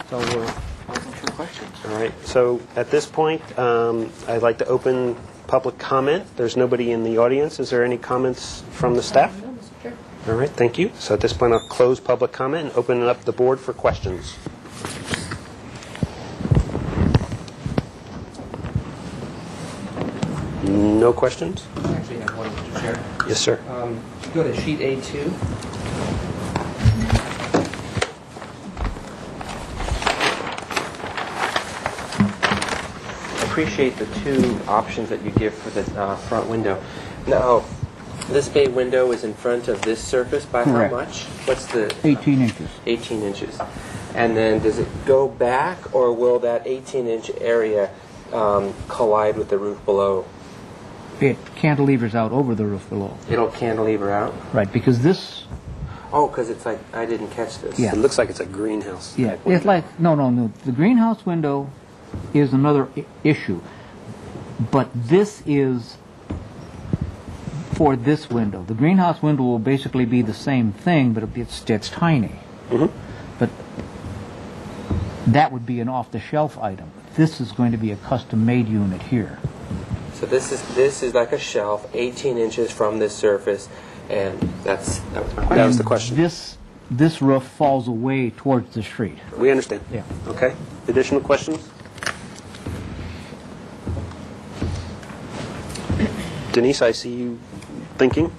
So we're open for questions. All right. So at this point, I'd like to open public comment. There's nobody in the audience. Is there any comments from the staff? No, Mr. Chair. All right. Thank you. So at this point, I'll close public comment and open it up the board for questions. No questions? I actually have one, Mr. Chair. Yes, sir. Go to sheet A2. I appreciate the two options that you give for the front window. Now, this bay window is in front of this surface by Correct. how much? What's the... 18 inches. 18 inches. And then does it go back, or will that 18-inch area collide with the roof below? It cantilevers out over the roof below. It'll cantilever out? Right, because this... Oh, because it's like, I didn't catch this. Yeah. It looks like it's a greenhouse. Yeah, it's like, no. The greenhouse window is another issue. But this is for this window. The greenhouse window will basically be the same thing, but it's tiny. Mm-hmm. But that would be an off-the-shelf item. This is going to be a custom-made unit here. So this is like a shelf, 18 inches from this surface, and that was my question. That was the question. This roof falls away towards the street. We understand. Yeah. Okay. Additional questions? Denise, I see you thinking.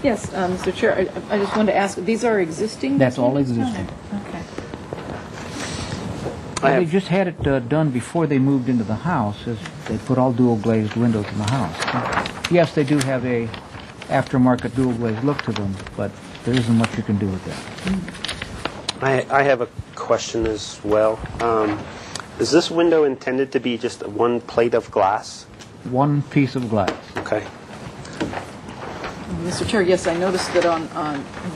Yes, Mr. Chair, I just wanted to ask, these are existing? That's all existing. Okay. They just had it done before they moved into the house. They put all dual glazed windows in the house. Yes, they do have a aftermarket dual glazed look to them, but there isn't much you can do with that. I have a question as well. Is this window intended to be just one plate of glass? One piece of glass. Okay. Mr. Chair, yes, I noticed that on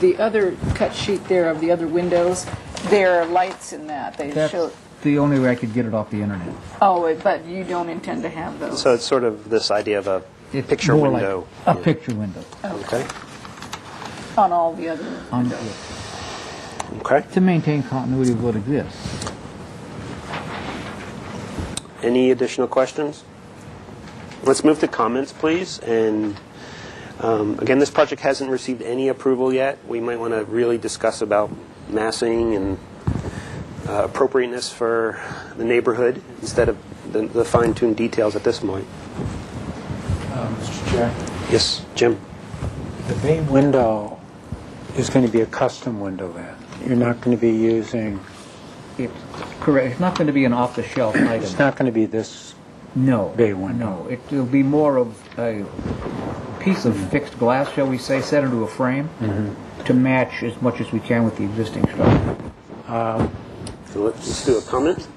the other cut sheet there of the other windows, there are lights in that. That's the only way I could get it off the internet. Oh, but you don't intend to have those? So it's sort of this idea of a picture more window. Like a picture window. Okay. On all the other windows? Okay. To maintain continuity of what exists. Any additional questions? Let's move to comments, please. And Again, this project hasn't received any approval yet. We might want to really discuss about massing and appropriateness for the neighborhood instead of the fine-tuned details at this point. Mr. Chair? Yes, Jim? The bay window is going to be a custom window then. You're not going to be using... It's correct. It's not going to be an off-the-shelf item. It's not going to be this No. bay window. No. It'll be more of a piece of fixed glass, shall we say, set into a frame to match as much as we can with the existing structure. So let's do a comment.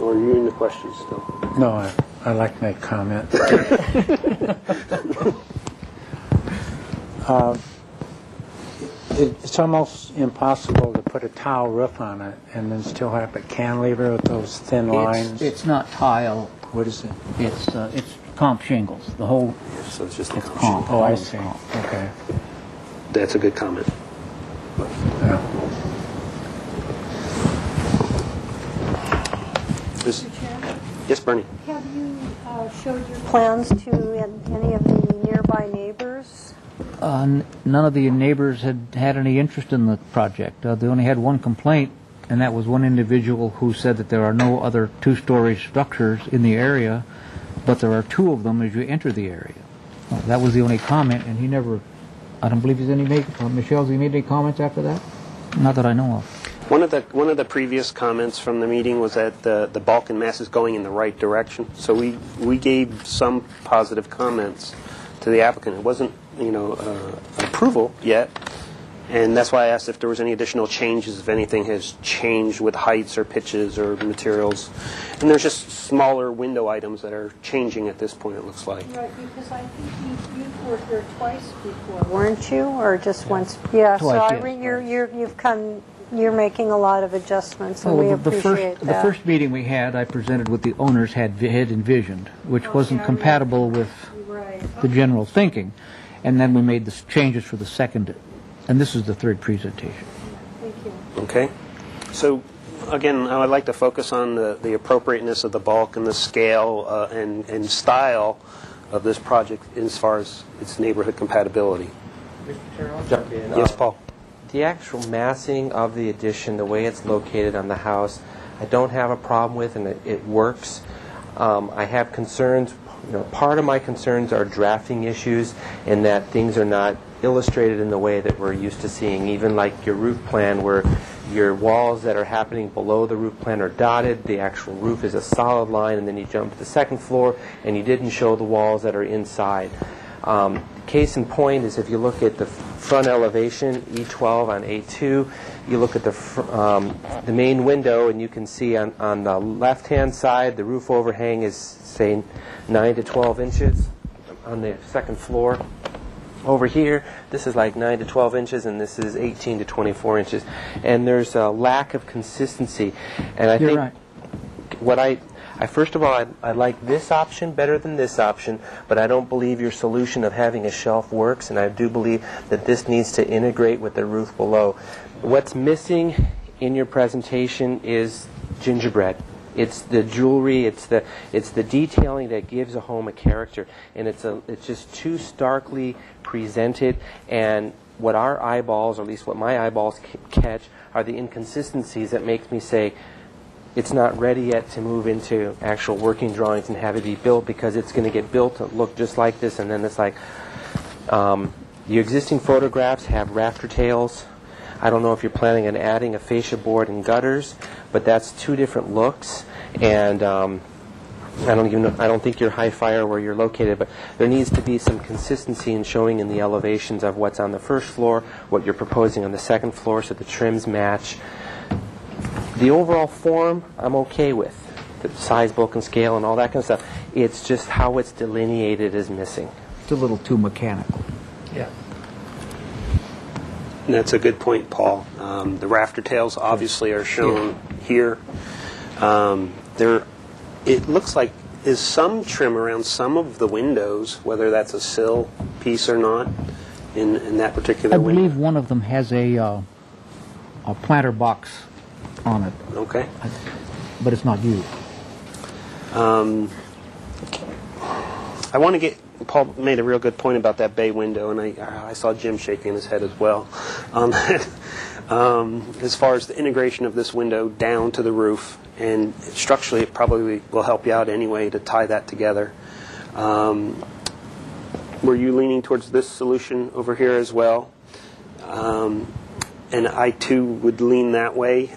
Or are you in the questions still? No, I like my comment. It's almost impossible to put a tile roof on it and then still have a cantilever with those thin lines. It's not tile. What is it? It's comp shingles. The whole. So it's just a It's comp. comp. Oh, I It's see. comp. Okay. That's a good comment. Yeah. Yes, Bernie? Have you showed your plans to any of the nearby neighbors? None of the neighbors had any interest in the project. They only had one complaint, and that was one individual who said that there are no other two-story structures in the area, but there are two of them as you enter the area. That was the only comment, and he never, I don't believe he's Michelle, has he made any comments after that? Not that I know of. One of the previous comments from the meeting was that the bulk and mass is going in the right direction. So we gave some positive comments to the applicant. It wasn't, approval yet, and that's why I asked if there was any additional changes, if anything has changed with heights or pitches or materials. And there's just smaller window items that are changing at this point, it looks like. Right, because I think you were here twice before, weren't you, or just once? Yeah. Twice, So yes. You're making a lot of adjustments, and we appreciate that. The first meeting we had, I presented what the owners had envisioned, which wasn't compatible with the general thinking. And then we made the changes for the second, and this is the third presentation. Thank you. Okay. So, again, I would like to focus on the appropriateness of the bulk and the scale and style of this project as far as its neighborhood compatibility. Mr. Chair, I'll jump in. Yes, Paul. The actual massing of the addition, the way it's located on the house, I don't have a problem with, and it works. I have concerns. Part of my concerns are drafting issues, in that things are not illustrated in the way that we're used to seeing. Even like your roof plan, where your walls that are happening below the roof plan are dotted, the actual roof is a solid line, and then you jump to the second floor, and you didn't show the walls that are inside. Case in point is if you look at the front elevation, E12 on A2, you look at the main window, and you can see on the left-hand side, the roof overhang is, say, 9 to 12 inches on the second floor. Over here, this is like 9 to 12 inches, and this is 18 to 24 inches. And there's a lack of consistency. And I think what I first of all, I like this option better than this option, but I don't believe your solution of having a shelf works, and I do believe that this needs to integrate with the roof below. What's missing in your presentation is gingerbread. It's the jewelry, it's the detailing that gives a home a character, and it's just too starkly presented. And what our eyeballs, or at least what my eyeballs catch, are the inconsistencies that makes me say it's not ready yet to move into actual working drawings and have it be built, because it's going to get built to look just like this, and then it's like the existing photographs have rafter tails. I don't know if you're planning on adding a fascia board and gutters, but that's two different looks, and I don't think you're high fire where you're located, but there needs to be some consistency in showing in the elevations of what's on the first floor, what you're proposing on the second floor, so the trims match. The overall form, I'm okay with. The size, bulk, and scale, and all that kind of stuff. It's just how it's delineated is missing. It's a little too mechanical. Yeah. And that's a good point, Paul. The rafter tails obviously are shown here. It looks like is some trim around some of the windows, whether that's a sill piece or not, in that particular window. I believe one of them has a planter box on it. Okay. But it's not used. I want to get, Paul made a real good point about that bay window, and I saw Jim shaking his head as well on that. As far as the integration of this window down to the roof, and structurally it probably will help you out anyway to tie that together. Were you leaning towards this solution over here as well? And I too would lean that way.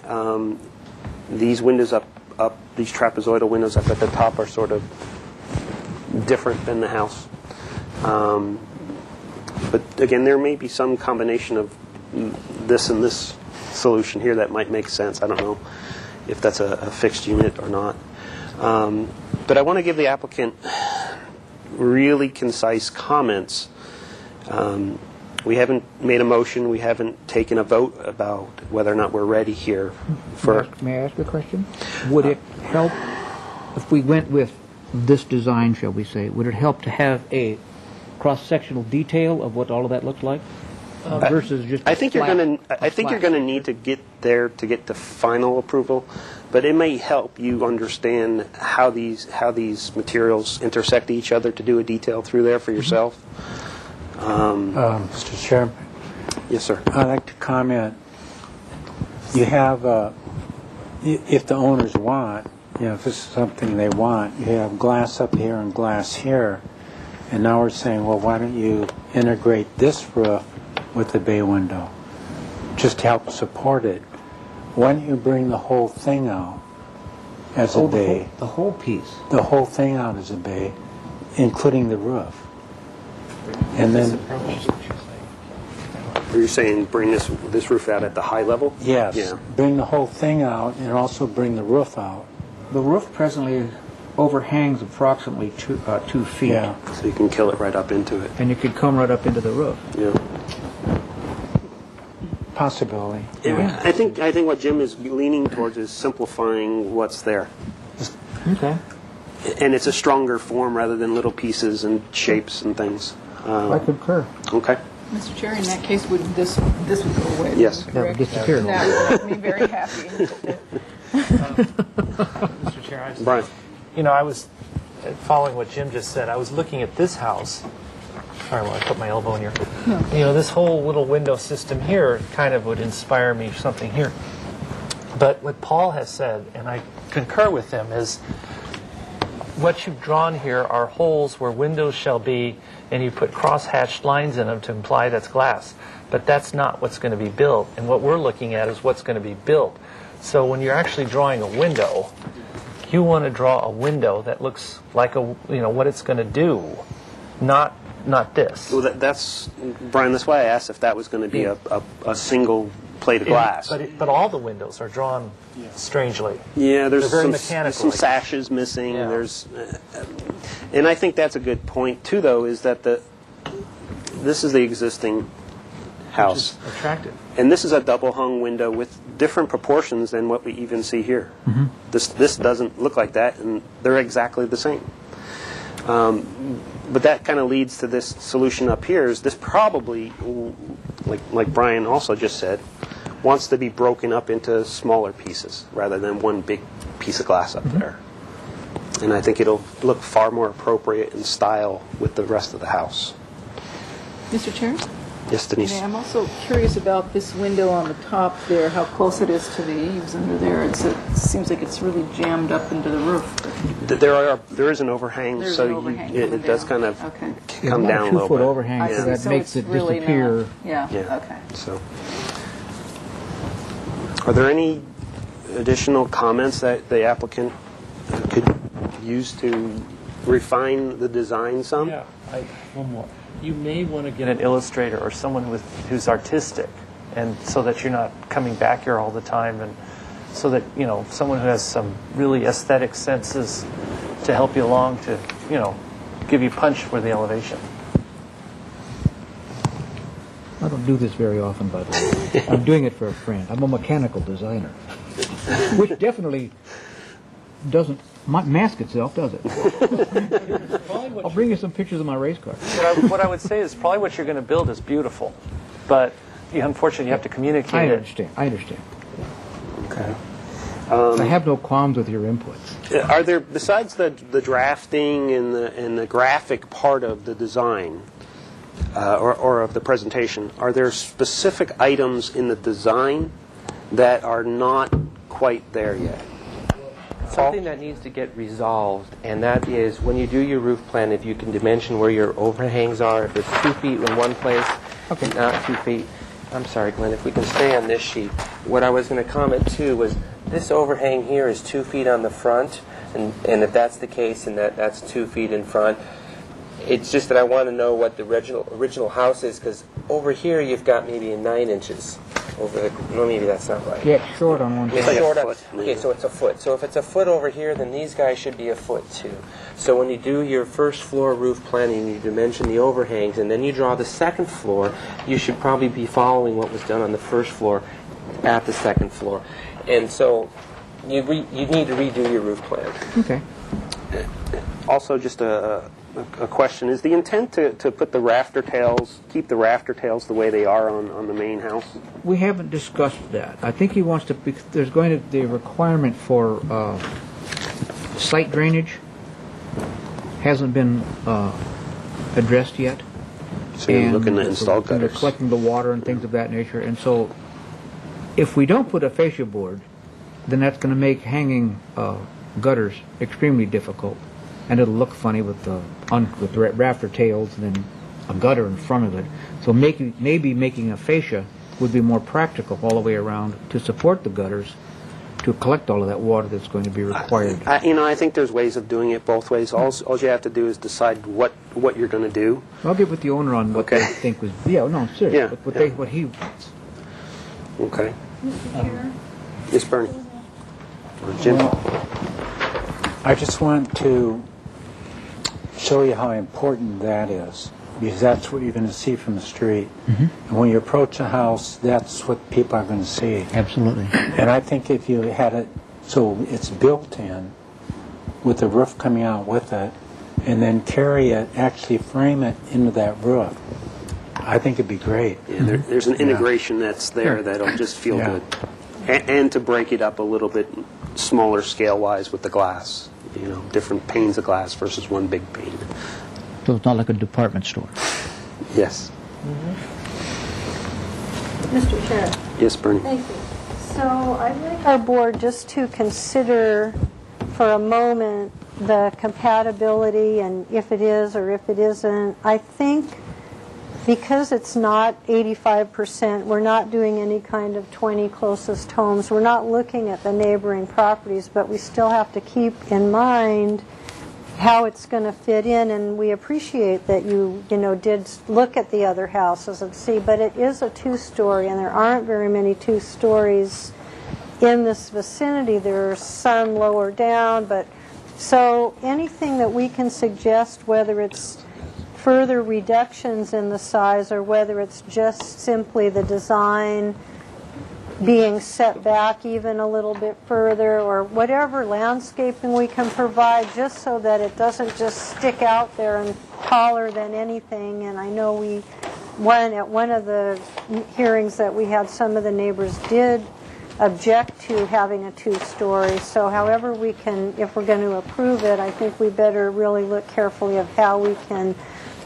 These windows up, these trapezoidal windows up at the top are sort of different than the house. But again, there may be some combination of this and this solution here that might make sense. I don't know if that's a fixed unit or not. But I want to give the applicant really concise comments. We haven't made a motion. We haven't taken a vote about whether or not we're ready here. May I ask a question? Would it help if we went with this design, shall we say, would it help to have a cross-sectional detail of what all of that looks like versus just I think you're going to need to get there to get the final approval, but it may help you understand how these materials intersect each other to do a detail through there for yourself. Mr. Chairman? Yes, sir. I'd like to comment. You have, if the owners want, if this is something they want, you have glass up here and glass here, and now we're saying, well, why don't you integrate this roof with the bay window, just to help support it? Why don't you bring the whole thing out as a bay? The whole piece? The whole thing out as a bay, including the roof. And then... Are you saying bring this roof out at the high level? Yes. Yeah. Bring the whole thing out and also bring the roof out. The roof presently overhangs approximately 2 feet. Yeah. So you can kill it right up into it. And you could come right up into the roof. Yeah. Possibility. Yeah. I think what Jim is leaning towards is simplifying what's there. Okay. And it's a stronger form rather than little pieces and shapes and things. I concur. Okay. Mr. Chair, in that case, would this would go away? Yes. That would disappear. That would make me very happy. Mr. Chair, Brian. I was following what Jim just said. I was looking at this house. Sorry, I put my elbow in here. This whole little window system here kind of would inspire me something here. But what Paul has said, and I concur with him, is what you've drawn here are holes where windows shall be, and you put cross-hatched lines in them to imply that's glass. But that's not what's going to be built. And what we're looking at is what's going to be built. So when you're actually drawing a window, you want to draw a window that looks like what it's going to do, not this. Well, that's Brian. That's why I asked if that was going to be a single plate of glass. But all the windows are drawn strangely. Yeah, there's some sashes missing. Yeah. There's, and I think that's a good point too. Though, is that this is the existing house, which is attractive, and this is a double hung window with different proportions than what we even see here. Mm-hmm. This doesn't look like that, and they're exactly the same. But that kind of leads to this solution up here. Is this probably, like Brian also just said, wants to be broken up into smaller pieces rather than one big piece of glass up there. And I think it'll look far more appropriate in style with the rest of the house. Mr. Chair? Yes, Denise. I'm also curious about this window on the top there, how close it is to the eaves under there. It seems like it's really jammed up into the roof. There is an overhang, it does kind of come down a little bit. 2-foot overhang, so that makes it really disappear. Okay. So, are there any additional comments that the applicant could use to refine the design some? Yeah, one more. You may want to get an illustrator or someone who's artistic, and so that you're not coming back here all the time, and so that someone who has some really aesthetic senses to help you along to give you punch for the elevation. I don't do this very often, by the way. I'm doing it for a friend. I'm a mechanical designer, which definitely doesn't mask itself, does it? I'll bring you some pictures of my race car. What I would say is probably what you're going to build is beautiful, but unfortunately you have to communicate I it. understand. Okay. I have no qualms with your inputs. Are there, besides the drafting and the graphic part of the design or of the presentation, are there specific items in the design that are not quite there yet? Something that needs to get resolved, and that is when you do your roof plan, if you can dimension where your overhangs are, if it's 2 feet in one place, not 2 feet. I'm sorry, Glenn, if we can stay on this sheet. What I was going to comment too was this overhang here is 2 feet on the front, and if that's the case, and that's 2 feet in front, it's just that I want to know what the original house is, because over here you've got maybe 9 inches. No, maybe that's not right. Yeah, it's short on one side. It's short on, okay, so it's a foot. So if it's a foot over here, then these guys should be a foot too. So when you do your first floor roof planning, you dimension the overhangs, and then you draw the second floor, you should probably be following what was done on the first floor at the second floor. And so you need to redo your roof plan. Okay. Also, just a question. Is the intent to put the rafter tails, keep the rafter tails the way they are on the main house? We haven't discussed that. I think he wants to, because there's going to be a requirement for site drainage hasn't been addressed yet. So you're looking to install gutters. They're collecting the water and things of that nature. And so if we don't put a fascia board, then that's going to make hanging gutters extremely difficult. And it'll look funny with the rafter tails and then a gutter in front of it. So maybe making a fascia would be more practical all the way around to support the gutters to collect all of that water that's going to be required. I think there's ways of doing it both ways. All you have to do is decide what you're going to do. I'll get with the owner on what they think was. Yeah, no, serious. Yeah, what he wants. Okay. Yes, Bernie. Jim. I just want to show you how important that is, because that's what you're going to see from the street. Mm-hmm. And when you approach a house, that's what people are going to see. Absolutely. And I think if you had it so it's built in with the roof coming out with it, and then carry it, actually frame it into that roof, I think it'd be great. Yeah, there's an integration that's there that'll just feel good. And to break it up a little bit smaller scale-wise with the glass. Different panes of glass versus one big pane. So it's not like a department store. Yes. Mr. Chair. Yes, Bernie. Thank you. So I'd like our board just to consider for a moment the compatibility and if it is or if it isn't. I think because it's not 85%, we're not doing any kind of 20 closest homes. We're not looking at the neighboring properties, but we still have to keep in mind how it's going to fit in, and we appreciate that you did look at the other houses and see, but it is a 2-story, and there aren't very many 2 stories in this vicinity. There are some lower down, but so anything that we can suggest, whether it's further reductions in the size or whether it's just simply the design being set back even a little bit further, or whatever landscaping we can provide, just so that it doesn't just stick out there and taller than anything. And I know at one of the hearings that we had, some of the neighbors did object to having a 2-story. So however we can, if we're going to approve it, I think we better really look carefully at how we can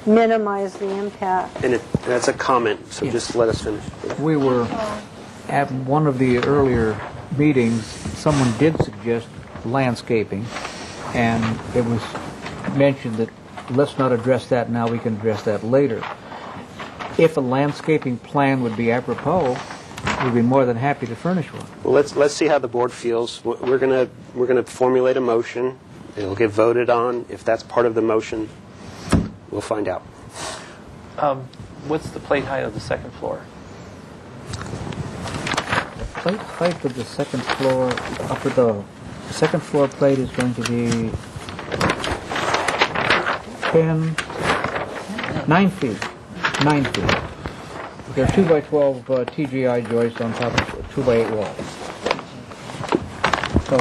minimize the impact. And that's a comment, so just let us finish. We were at one of the earlier meetings, someone did suggest landscaping, and it was mentioned that let's not address that now, we can address that later. If a landscaping plan would be apropos, we'd be more than happy to furnish one. Well, let's see how the board feels. We're gonna formulate a motion. It'll get voted on. If that's part of the motion, we'll find out. What's the plate height of the second floor? Plate height of the second floor, up at the second floor plate is going to be 9 feet. 9 feet. They're 2x12 TGI joists on top of 2x8 walls. So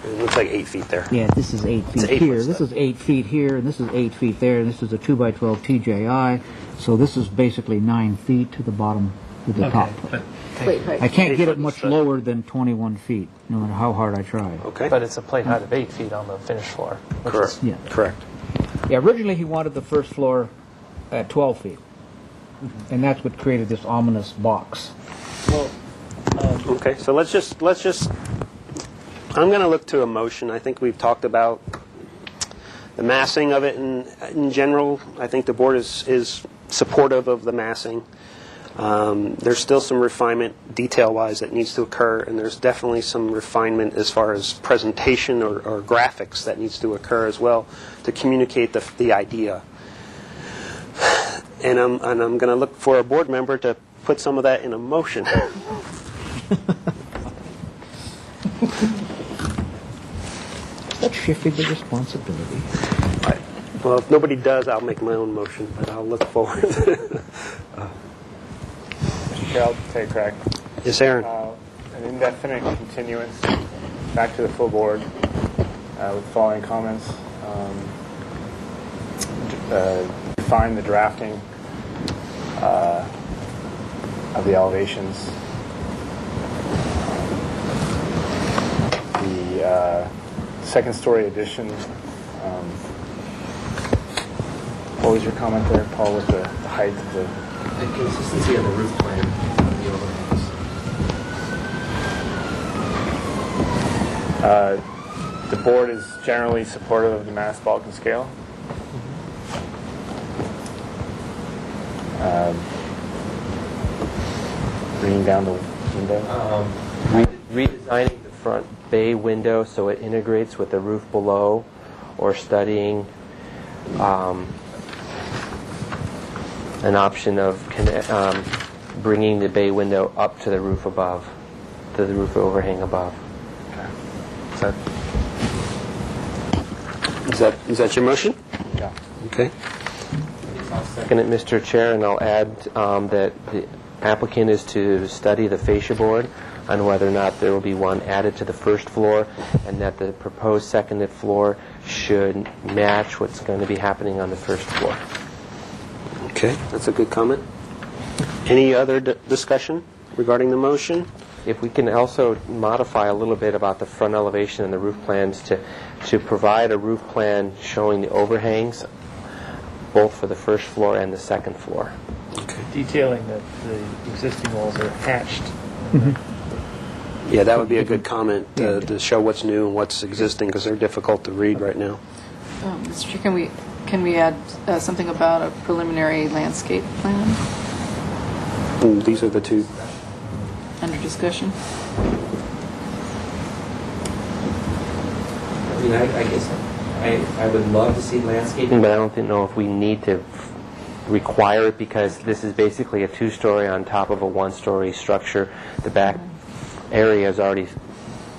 it looks like 8 feet there. Yeah, this is 8 feet here. This is 8 feet here, and this is 8 feet there. And this is a 2x12 TJI. So this is basically 9 feet to the bottom, to the top. But plate height. I can't get it much lower than 21 feet, no matter how hard I try. Okay. But it's a plate height of 8 feet on the finished floor. Correct. Yeah. Correct. Yeah, originally he wanted the first floor at 12 feet. And that's what created this ominous box. Well, Okay, so let's just, I'm going to look to a motion. I think we've talked about the massing of it in general. I think the board is supportive of the massing. There's still some refinement detail-wise that needs to occur, and there's definitely some refinement as far as presentation or graphics that needs to occur as well to communicate the idea. And I'm going to look for a board member to put some of that in a motion. That's shifting the responsibility. Right. Well, if nobody does, I'll make my own motion, but I'll look forward. Mr. Chair, I'll take a crack. Yes, Aaron. An indefinite continuance back to the full board with following comments. Define the drafting of the elevations. The second story addition. What was your comment there, Paul, with the height of the... The consistency of the roof plan of the overhangs. The board is generally supportive of the mass bulk and scale. Bringing down the window. Redesigning the front bay window so it integrates with the roof below, or studying an option of bringing the bay window up to the roof above, to the roof overhang above. Is that your motion? Yeah. Okay. I'll second it, Mr. Chair, and I'll add that the applicant is to study the fascia board on whether or not there will be one added to the first floor, and that the proposed seconded floor should match what's going to be happening on the first floor. Okay, that's a good comment. Any other discussion regarding the motion? If we can also modify a little bit about the front elevation and the roof plans to provide a roof plan showing the overhangs, both for the first floor and the second floor. Okay. detailing that the existing walls are hatched. Yeah, that would be a good comment to show what's new and what's existing, because they're difficult to read right now. Mr. Chair, can we add something about a preliminary landscape plan These are the two. under discussion? I mean, I guess I would love to see landscaping, but I don't know if we need to require it, because this is basically a two-story on top of a one-story structure. The back area is already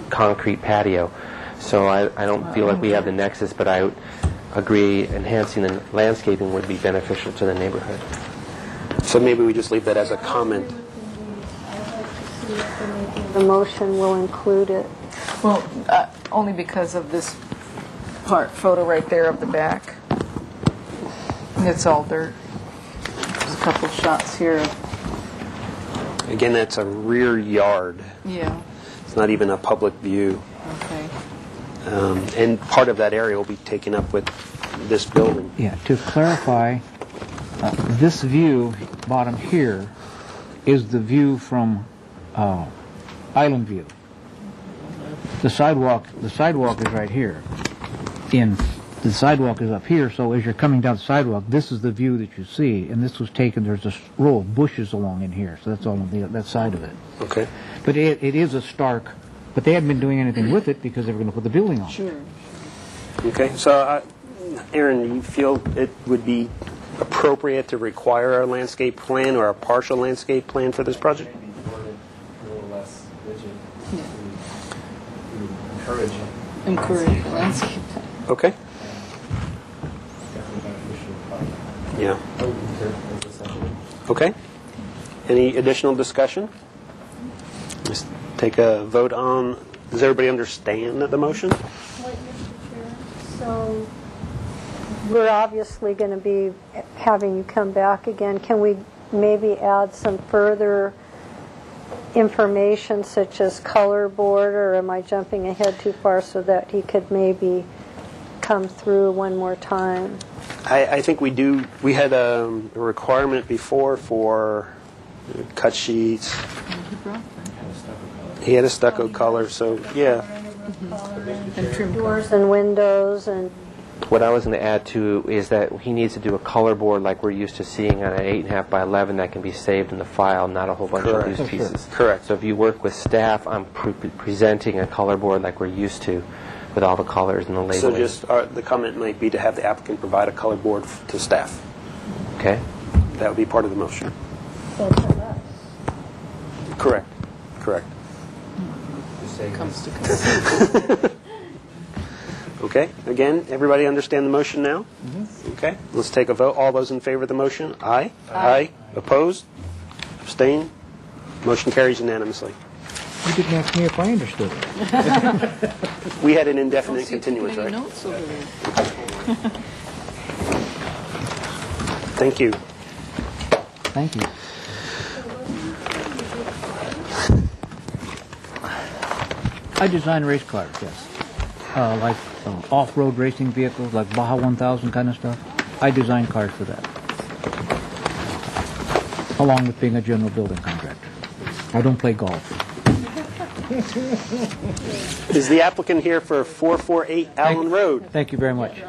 concrete patio, so I don't feel like we have the nexus, but I agree enhancing the landscaping would be beneficial to the neighborhood. So maybe we just leave that as a comment. The motion will include it. Well, only because of this photo right there of the back. It's all dirt. There's a couple shots here. Again, that's a rear yard. Yeah. It's not even a public view. Okay. And part of that area will be taken up with this building. Yeah, to clarify, this view, bottom here, is the view from Island View. The sidewalk is right here. The sidewalk is up here, so as you're coming down the sidewalk, this is the view that you see, and this was taken, there's a row of bushes along in here, so that's all on that side of it. Okay. But it is a stark, but they hadn't been doing anything with it because they were going to put the building on. Sure. Okay, so Aaron, you feel it would be appropriate to require a landscape plan or a partial landscape plan for this project? Maybe a little less rigid. Yeah. Encourage the landscape. Okay. Yeah. Okay. Any additional discussion? Just take a vote on. Does everybody understand the motion? Wait, Mr. Chair. So we're obviously going to be having you come back again. Can we maybe add some further information such as color board, or am I jumping ahead too far so that he could maybe come through one more time? I think we do. We had a requirement before for cut sheets. He had a stucco color, so yeah. And trim doors and windows and. What I was going to add to is that he needs to do a color board like we're used to seeing on an 8.5 by 11 that can be saved in the file, not a whole bunch of loose pieces. Correct. So if you work with staff on presenting a color board like we're used to, with all the colors and the labeling. So just the comment might be to have the applicant provide a color board to staff. Okay. That would be part of the motion. So to us. Correct. Correct. Comes to consent. Okay. Again, everybody understand the motion now? Okay. Let's take a vote. All those in favor of the motion? Aye. Aye. Opposed? Abstain? Motion carries unanimously. You didn't ask me if I understood it. We had an indefinite continuance, right? Notes over there. Thank you. Thank you. I design race cars, yes. Like off-road racing vehicles, like Baja 1000 kind of stuff. I design cars for that. Along with being a general building contractor. I don't play golf. Is the applicant here for 448 Allen Road? Thank you very much.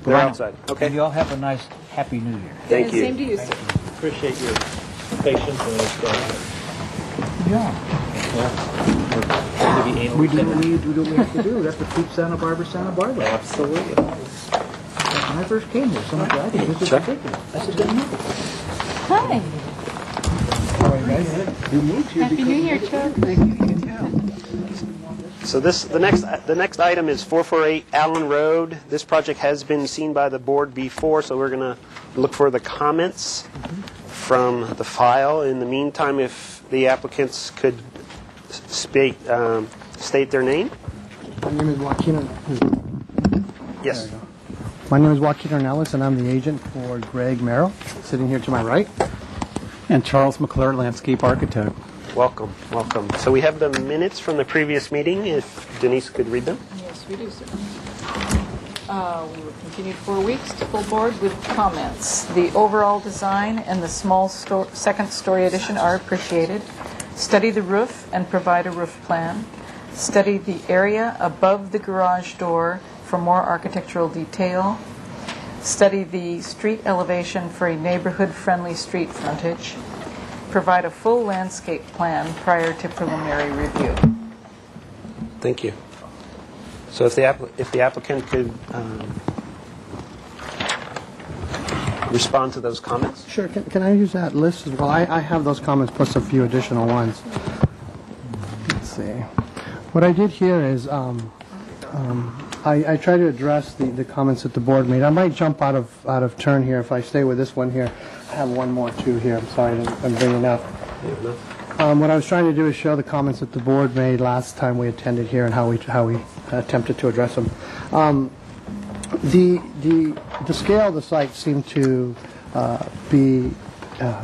They're outside. Okay. And you all have a nice, happy New Year. Thank you. Same to you, sir. Appreciate your patience and understanding. Yeah. We do what we have to do. That's what keeps Santa Barbara. Absolutely. When I first came here, someone said, I think this is ridiculous. I said, no. Hi. How are you guys? You moved here. Happy New Year, Chuck. So the next item is 448 Allen Road. This project has been seen by the board before, so we're going to look for the comments from the file. In the meantime, if the applicants could state their name. My name is Joaquin. Yes. My name is Joaquin Ornelas, and I'm the agent for Greg Merrill, sitting here to my right, and Charles McClure, landscape architect. Welcome, welcome. So we have the minutes from the previous meeting, if Denise could read them. Yes, we do, sir. We were continued 4 weeks to full board with comments. The overall design and the small second-story addition are appreciated. Study the roof and provide a roof plan. Study the area above the garage door for more architectural detail. Study the street elevation for a neighborhood-friendly street frontage. Provide a full landscape plan prior to preliminary review. Thank you. So if the applicant could respond to those comments. Sure. Can I use that list as well? I have those comments plus a few additional ones. Let's see. What I did here is I try to address the comments that the board made. I might jump out of turn here if I stay with this one here. I have one more too here. I'm sorry, I'm bringing up. What I was trying to do is show the comments that the board made last time we attended here and how we attempted to address them. The scale of the site seemed to be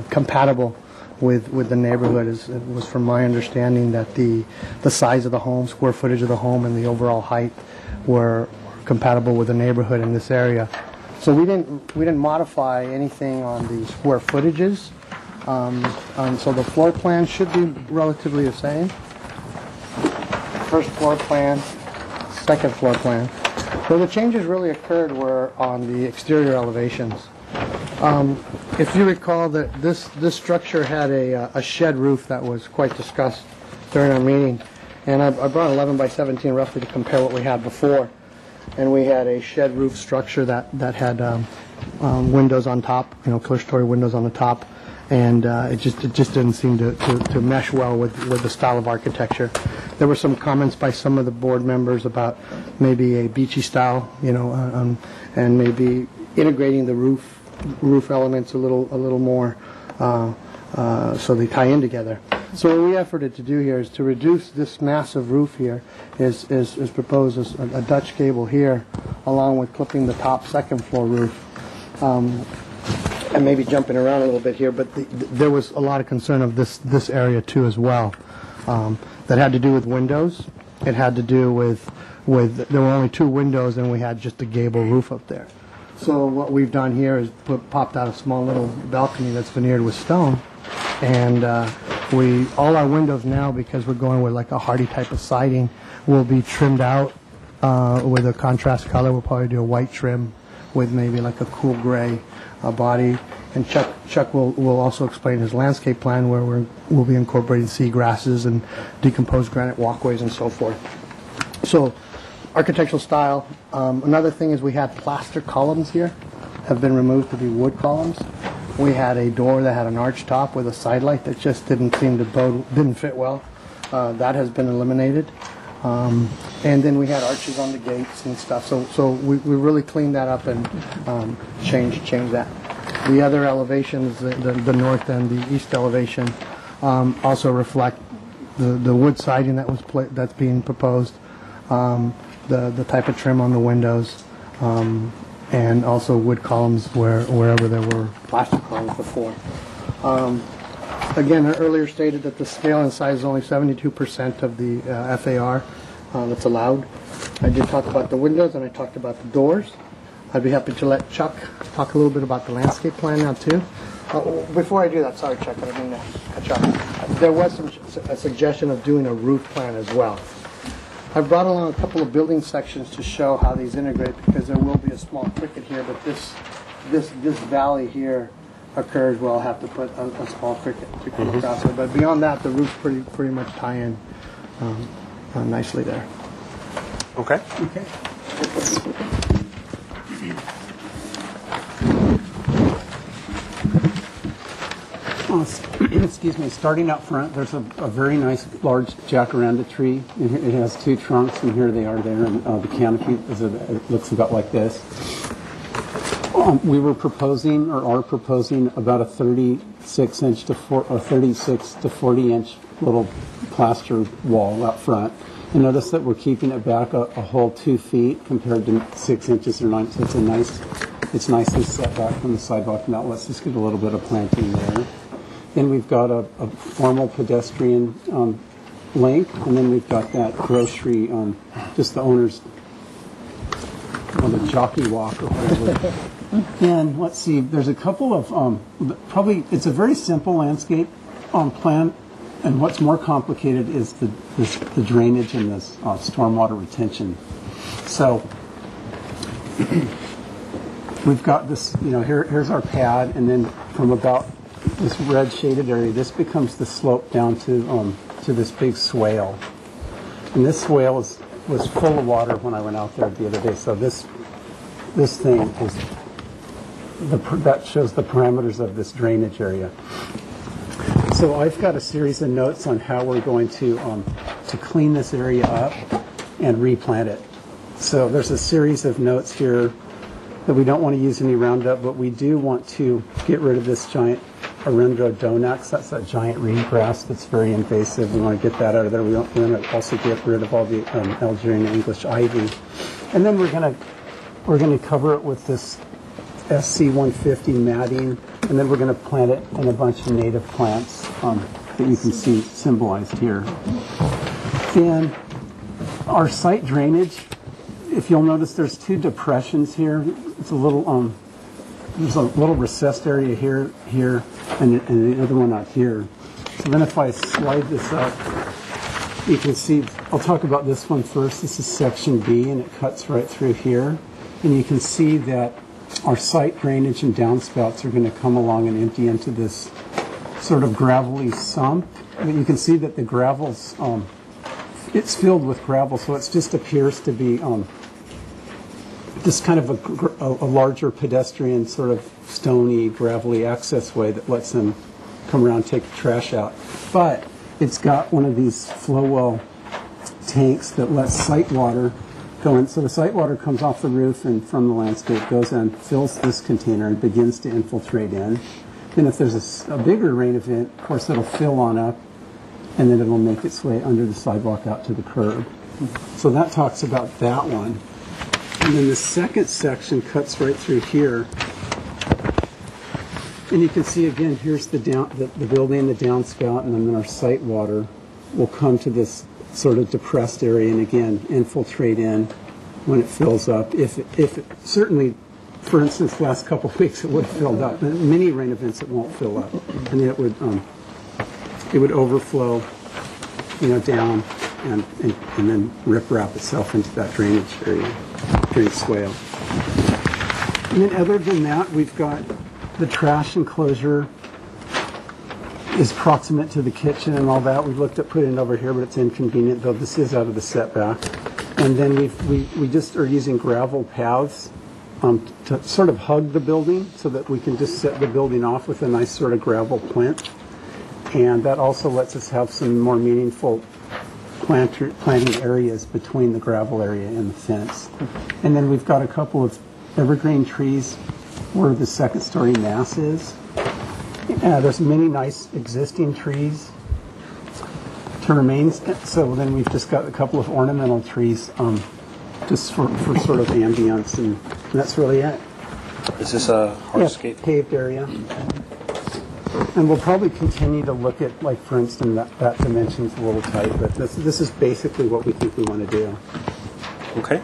compatible with the neighborhood. It was from my understanding that the size of the home, square footage of the home, and the overall height were compatible with the neighborhood in this area. So we didn't modify anything on the square footages. So the floor plan should be relatively the same. First floor plan, second floor plan. So the changes really occurred were on the exterior elevations. If you recall that this structure had a shed roof that was quite discussed during our meeting, and I brought 11 by 17 roughly to compare what we had before, and we had a shed roof structure that had windows on top, clear-story windows on the top, and it just didn't seem to mesh well with the style of architecture. There were some comments by some of the board members about maybe a beachy style, and maybe integrating the roof elements a little more so they tie in together. So what we efforted to do here is to reduce this massive roof here is proposed as a Dutch gable here, along with clipping the top second floor roof. and maybe jumping around a little bit here, but there was a lot of concern of this area too as well. That had to do with windows. It had to do with there were only 2 windows and we had just a gable roof up there. So what we've done here is popped out a small little balcony that's veneered with stone, and all our windows now, because we're going with like a hardy type of siding, will be trimmed out with a contrast color. We'll probably do a white trim with maybe like a cool gray body. And Chuck will also explain his landscape plan where we'll be incorporating sea grasses and decomposed granite walkways and so forth. So architectural style. Another thing is we had plaster columns here, have been removed to be wood columns. We had a door that had an arch top with a side light that just didn't fit well. That has been eliminated. And then we had arches on the gates and stuff. So we really cleaned that up and changed that. The other elevations, the north and the east elevation, also reflect the wood siding that's being proposed, the type of trim on the windows, and also wood columns wherever there were plastic columns before. Again, I earlier stated that the scale and size is only 72% of the FAR that's allowed. I did talk about the windows and I talked about the doors. I'd be happy to let Chuck talk a little bit about the landscape plan now too. Before I do that, sorry Chuck, I didn't mean to cut you off. There was a suggestion of doing a roof plan as well. I've brought along a couple of building sections to show how these integrate, because there will be a small cricket here, but this valley here occurs where I'll have to put a small cricket to come across it. But beyond that, the roofs pretty much tie in nicely there. Okay. Okay. Excuse me, starting up front, there's a very nice large jacaranda tree. It has 2 trunks, and here they are there, and the canopy it looks about like this. We were proposing, or are proposing, about a 36 to 40 inch little plaster wall up front. And notice that we're keeping it back a whole 2 feet compared to 6 inches or 9. So it's nicely set back from the sidewalk. Now let's just get a little bit of planting there. Then we've got a formal pedestrian link, and then we've got that grocery, just the owner's, the jockey walk or whatever. And let's see, there's a couple of, it's a very simple landscape plan, and what's more complicated is the drainage and this stormwater retention. So we've got this, here's our pad, and then from about this red shaded area, this becomes the slope down to this big swale. And this swale was full of water when I went out there the other day. So this thing is that shows the parameters of this drainage area. So I've got a series of notes on how we're going to clean this area up and replant it. So there's a series of notes here that we don't want to use any Roundup, but we do want to get rid of this giant Arundrodonax. That's that giant reed grass that's very invasive. We want to get that out of there. We want to also get rid of all the Algerian English ivy. And then we're going to cover it with this SC150 matting, and then we're going to plant it in a bunch of native plants that you can see symbolized here. And our site drainage, if you'll notice, there's 2 depressions here. It's a little there's a little recessed area here, and the other one out here. So then if I slide this up, you can see, I'll talk about this one first. This is section B, and it cuts right through here. And you can see that our site drainage and downspouts are going to come along and empty into this sort of gravelly sump. But you can see that the gravel's, it's filled with gravel, so it just appears to be just kind of a larger pedestrian sort of stony, gravelly access way that lets them come around and take the trash out. But it's got one of these flow well tanks that lets site water go in. So the site water comes off the roof and from the landscape, goes in, fills this container and begins to infiltrate in. Then if there's a bigger rain event, of course it'll fill on up, and then it'll make its way under the sidewalk out to the curb. So that talks about that one. And then the second section cuts right through here. And you can see again, here's the building, the downspout, and then our site water will come to this sort of depressed area and again infiltrate in when it fills up. If it certainly, for instance, the last couple of weeks it would have filled up. In many rain events it won't fill up, and then it would overflow, down and then rip-wrap itself into that drainage area, drainage swale. And then other than that, we've got the trash enclosure is proximate to the kitchen and all that. We've looked at putting it over here, but it's inconvenient, though this is out of the setback. And then we just are using gravel paths to sort of hug the building so that we can just set the building off with a nice sort of gravel plinth. And that also lets us have some more meaningful planting areas between the gravel area and the fence. And then we've got a couple of evergreen trees where the second story mass is. There's many nice existing trees to remain. So then we've just got a couple of ornamental trees just for sort of ambience, and that's really it. Is this a hardscape? Paved area. And we'll probably continue to look at, like, for instance, that dimension's a little tight, but this is basically what we think we want to do. Okay.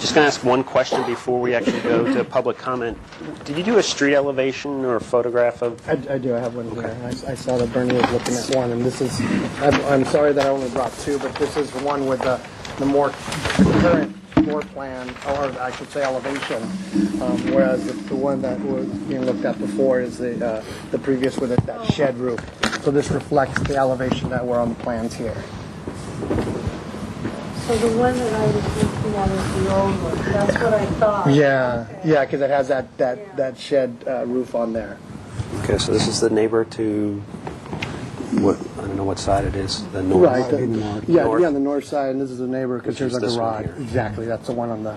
Just going to ask one question before we actually go to public comment. Did you do a street elevation or a photograph of? I do. I have one here. I saw that Bernie was looking at one, and this is. I'm sorry that I only brought two, but this is one with the more current floor plan, or I should say elevation, whereas the one that was being looked at before is the previous with that shed roof. So this reflects the elevation that were on the plans here. So the one that I was looking at is the old one. That's what I thought. Yeah, yeah, because it has that shed roof on there. Okay, so this is the neighbor to what? I don't know what side it is. The north. Right. North. Yeah, on the north side, and this is the neighbor because there's a garage. Exactly, that's the one on the.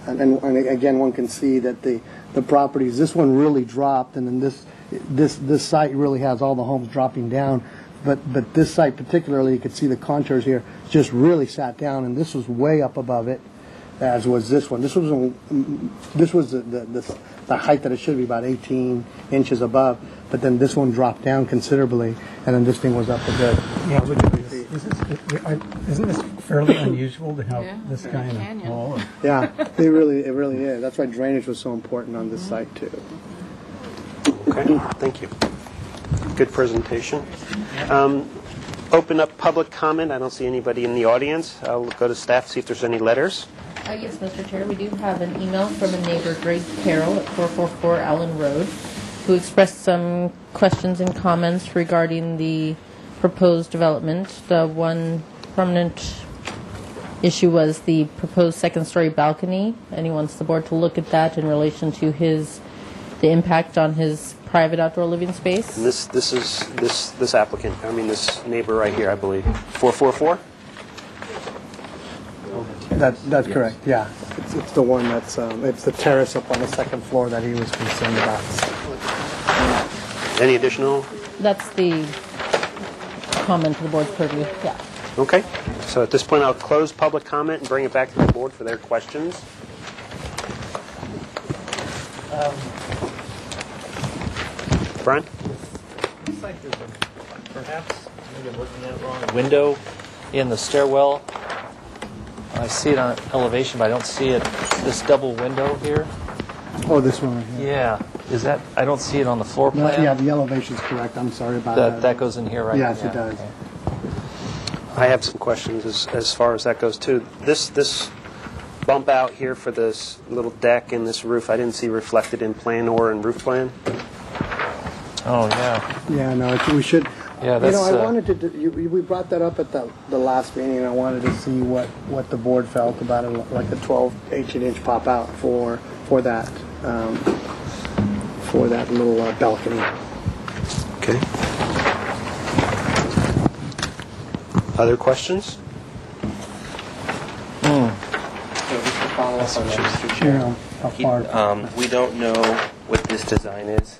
And again, one can see that the properties. This one really dropped, and then this site really has all the homes dropping down. But this site particularly, you could see the contours here, just really sat down, and this was way up above it, as was this one. This was the height that it should be, about 18 inches above, but then this one dropped down considerably, and then this thing was up a good. Yeah, look at this. Isn't this fairly unusual to have this kind of hall? Yeah, it really is. That's why drainage was so important on this site too. Okay, thank you. Good presentation. Open up public comment. I don't see anybody in the audience. I'll go to staff, see if there's any letters. Yes, Mr. Chair, we do have an email from a neighbor, Greg Carroll, at 444 Allen Road, who expressed some questions and comments regarding the proposed development. The one prominent issue was the proposed second-story balcony, and he wants the board to look at that in relation to the impact on his private outdoor living space. And this applicant, this neighbor right here, I believe. 444? That's correct. Yeah, it's the one that's it's the terrace up on the second floor that he was concerned about. Any additional? That's the comment to the board's purview. Yeah. Okay. So at this point, I'll close public comment and bring it back to the board for their questions. Brian? Looks like there's perhaps, maybe I'm looking at it wrong, a window in the stairwell. I see it on elevation, but I don't see it, this double window here. Oh, this one right here. Yeah. Is that, I don't see it on the floor plan. Yeah, the elevation's correct. I'm sorry about that. That goes in here, right? Yes, it does. Okay. I have some questions as far as that goes, too. This bump out here for this little deck and this roof, I didn't see reflected in plan or in roof plan. Oh, yeah. Yeah, no, we should. Yeah, that's, I wanted to. We brought that up at the last meeting, and I wanted to see what the board felt about it, like the 12, 18-inch pop out for that little balcony. Okay. Other questions? We don't know what this design is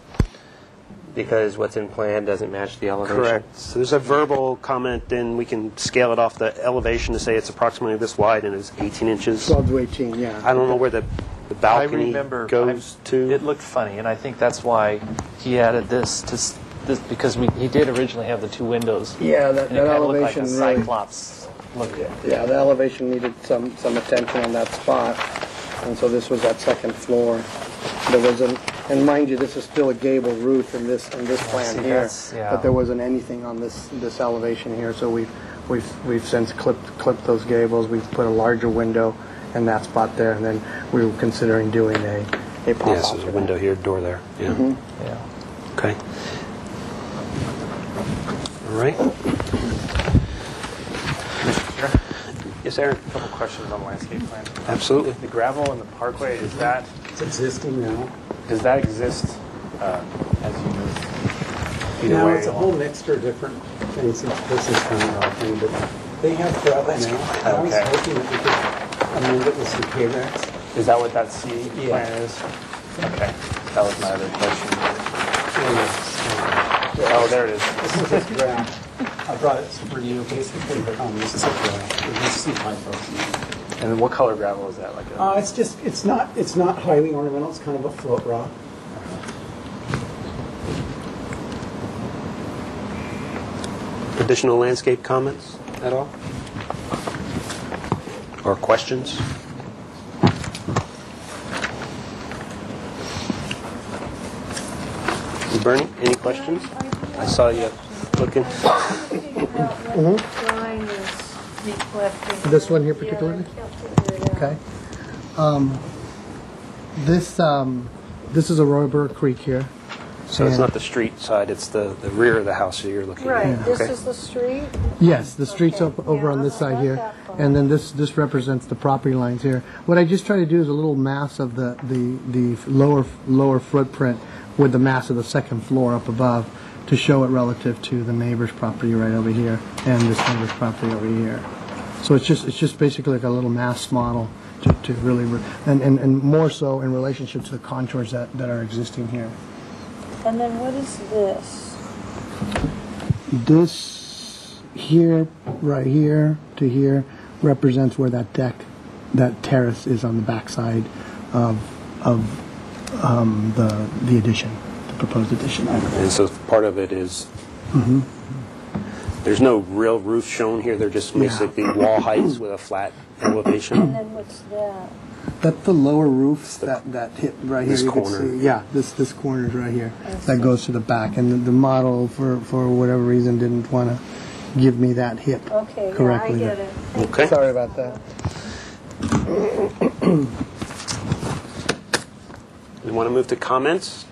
because what's in plan doesn't match the elevation. Correct. So there's a verbal comment, and we can scale it off the elevation to say it's approximately this wide and it's 18 inches. 12 to 18, yeah. I don't know where the the balcony I remember goes to. It looked funny, and I think that's why he added this to this because he did originally have the two windows. Yeah, that and it kind of looked elevation like a really. Cyclops look. Yeah, the elevation needed some attention on that spot, and so this was that second floor. There wasn't, and mind you, this is still a gable roof in this plan see, here, yeah. but there wasn't anything on this elevation here. So we've since clipped those gables. We've put a larger window in that spot there, and then we were considering doing a pop-up. Yes, there's a window here, door there. Yeah. Mm-hmm. Yeah. Okay. All right. Yes, Aaron. A couple questions on the landscape plan. Absolutely. The gravel in the parkway, is that, It's existing now. does that exist as you move either No, way? it's a whole mixture of different things. This is kind of our thing, but they have gravel now. I was Okay. hoping that we could amend it with some K-Rex. Is that what that C Yeah. plan is? Okay. That was my other question. Oh, there it is. This is just draft. I brought it for you, basically. This is a draft. There's some typos in it. And what color gravel is that? Like a, It's not highly ornamental. It's kind of a float rock. Additional landscape comments at all? Or questions? Bernie, any questions? I saw you looking. This one here particularly? Okay. This is Arroyo Creek here. So it's not the street side, it's the rear of the house that you're looking Right, at. this Okay. is the street? Yes, the street's over on this I side like here, that one. and then this represents the property lines here. What I just try to do is a little mass of the lower footprint with the mass of the second floor up above to show it relative to the neighbor's property right over here and this neighbor's property over here. So it's just basically like a little mass model to really and more so in relationship to the contours that are existing here. And then what is this? This here, right here to here, represents where that deck, that terrace is on the backside of the addition, the proposed addition. And so part of it is, there's no real roof shown here, they're just basically wall heights with a flat And elevation. then what's that? That's the lower roof that hit right this here. You corner. can see, yeah, this corner is right here. That goes to the back, and the model for whatever reason didn't want to give me that hip Okay, correctly. yeah, I get it. Okay. Sorry about that. We want to move to comments?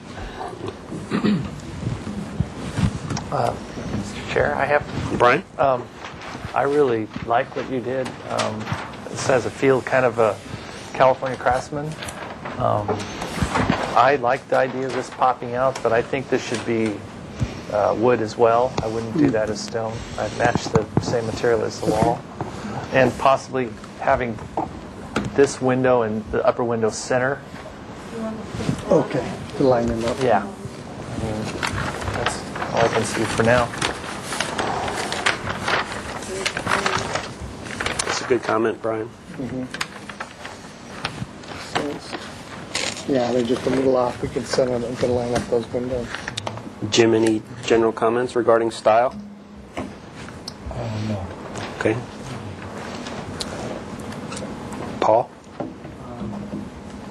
Mr. Chair, I have. Brian? I really like what you did. This has a feel kind of a California Craftsman. I like the idea of this popping out, but I think this should be wood as well. I wouldn't do that as stone. I'd match the same material as the wall. And possibly having this window and the upper window center. Okay, to line them up. Yeah. I mean, that's all I can see for now. That's a good comment, Brian. Yeah, they're just a little off. We could center them and could line up those windows. Jim, any general comments regarding style? No. Okay. Paul?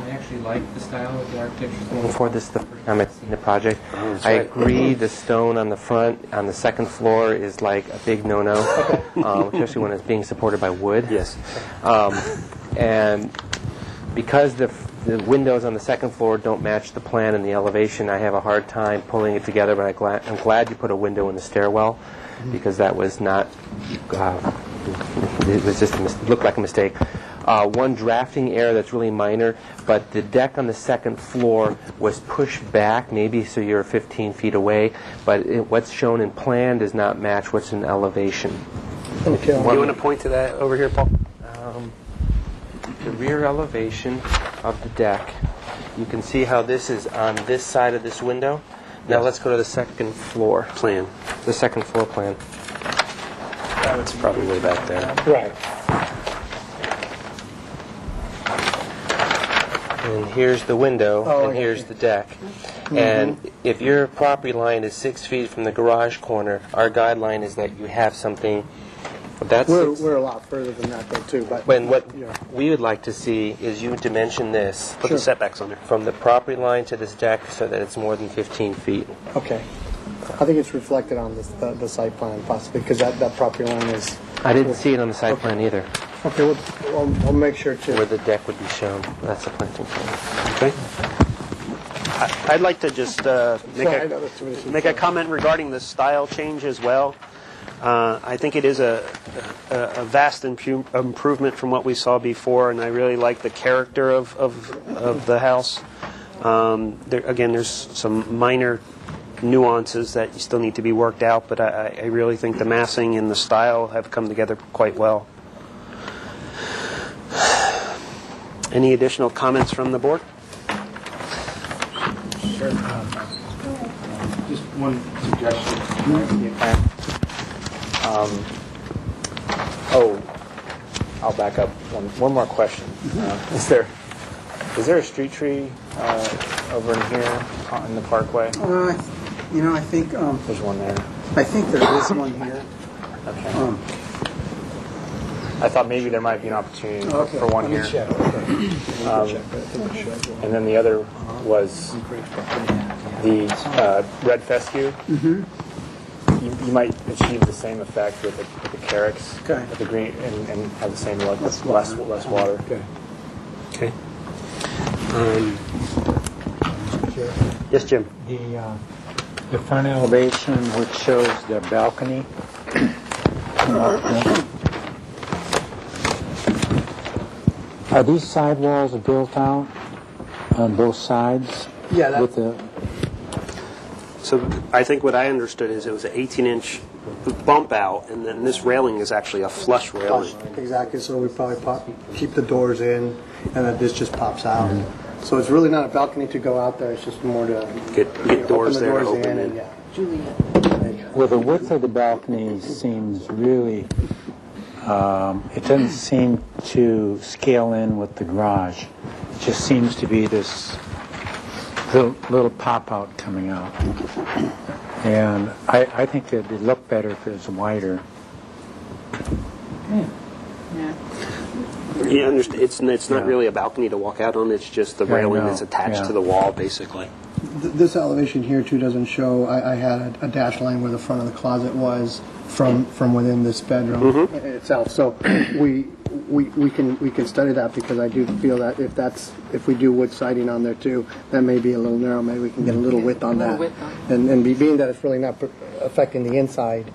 I actually like the style of the architecture going for this the first time I've seen the project. I agree the stone on the front, on the second floor is like a big no-no, especially when it's being supported by wood. Yes. And because the windows on the second floor don't match the plan and the elevation, I have a hard time pulling it together, but I'm glad you put a window in the stairwell because that was not, it was just looked like a mistake. One drafting error that's really minor, but the deck on the second floor was pushed back, maybe so you're 15 feet away, but what's shown in plan does not match what's in elevation. Okay. Do you want to point to that over here, Paul? The rear elevation of the deck, you can see how this is on this side of this window. Now let's go to the second floor plan. The second floor plan. It's probably way back there. Right. And here's the window, and here's the deck. And if your property line is 6 feet from the garage corner, our guideline is that you have something that's... We're a lot further than that, though, too. But when what we would like to see is you dimension this. Put the setbacks on there. From the property line to this deck so that it's more than 15 feet. Okay. I think it's reflected on the site plan, possibly, because that property line is... I didn't see it on the site plan either. Okay, we'll make sure to... Where the deck would be shown. That's the planting plan. Okay. I'd like to just make a comment regarding the style change as well. I think it is a vast improvement from what we saw before, and I really like the character of the house. Again, there's some minor nuances that still need to be worked out, but I really think the massing and the style have come together quite well. Any additional comments from the board? Sure. Just one suggestion. I'll back up. One more question. Is there a street tree over in here in the parkway? I think There's one there. I think there is one here. Okay. I thought maybe there might be an opportunity for one here. And then the other was the red fescue. You might achieve the same effect with the carex, with the green, and have the same look, less water. Okay. Yes, Jim. The front elevation, which shows the balcony. Are these sidewalls built out on both sides? Yeah. With the So I think what I understood is it was an 18-inch bump out, and then this railing is actually a flush railing. Exactly, so we probably keep the doors in, and then this just pops out. So it's really not a balcony to go out there, it's just more to get doors there to open in. Well, the width of the balcony seems really, it doesn't seem to scale in with the garage. It just seems to be this little pop-out coming out. And I think that it'd look better if it was wider. You understand? It's not really a balcony to walk out on. It's just the railing that's attached to the wall, basically. This elevation here too doesn't show. I had a dash line where the front of the closet was from within this bedroom itself. So we can study that, because I do feel that if we do wood siding on there too, that may be a little narrow. Maybe we can get a little width on that. And being that it's really not affecting the inside,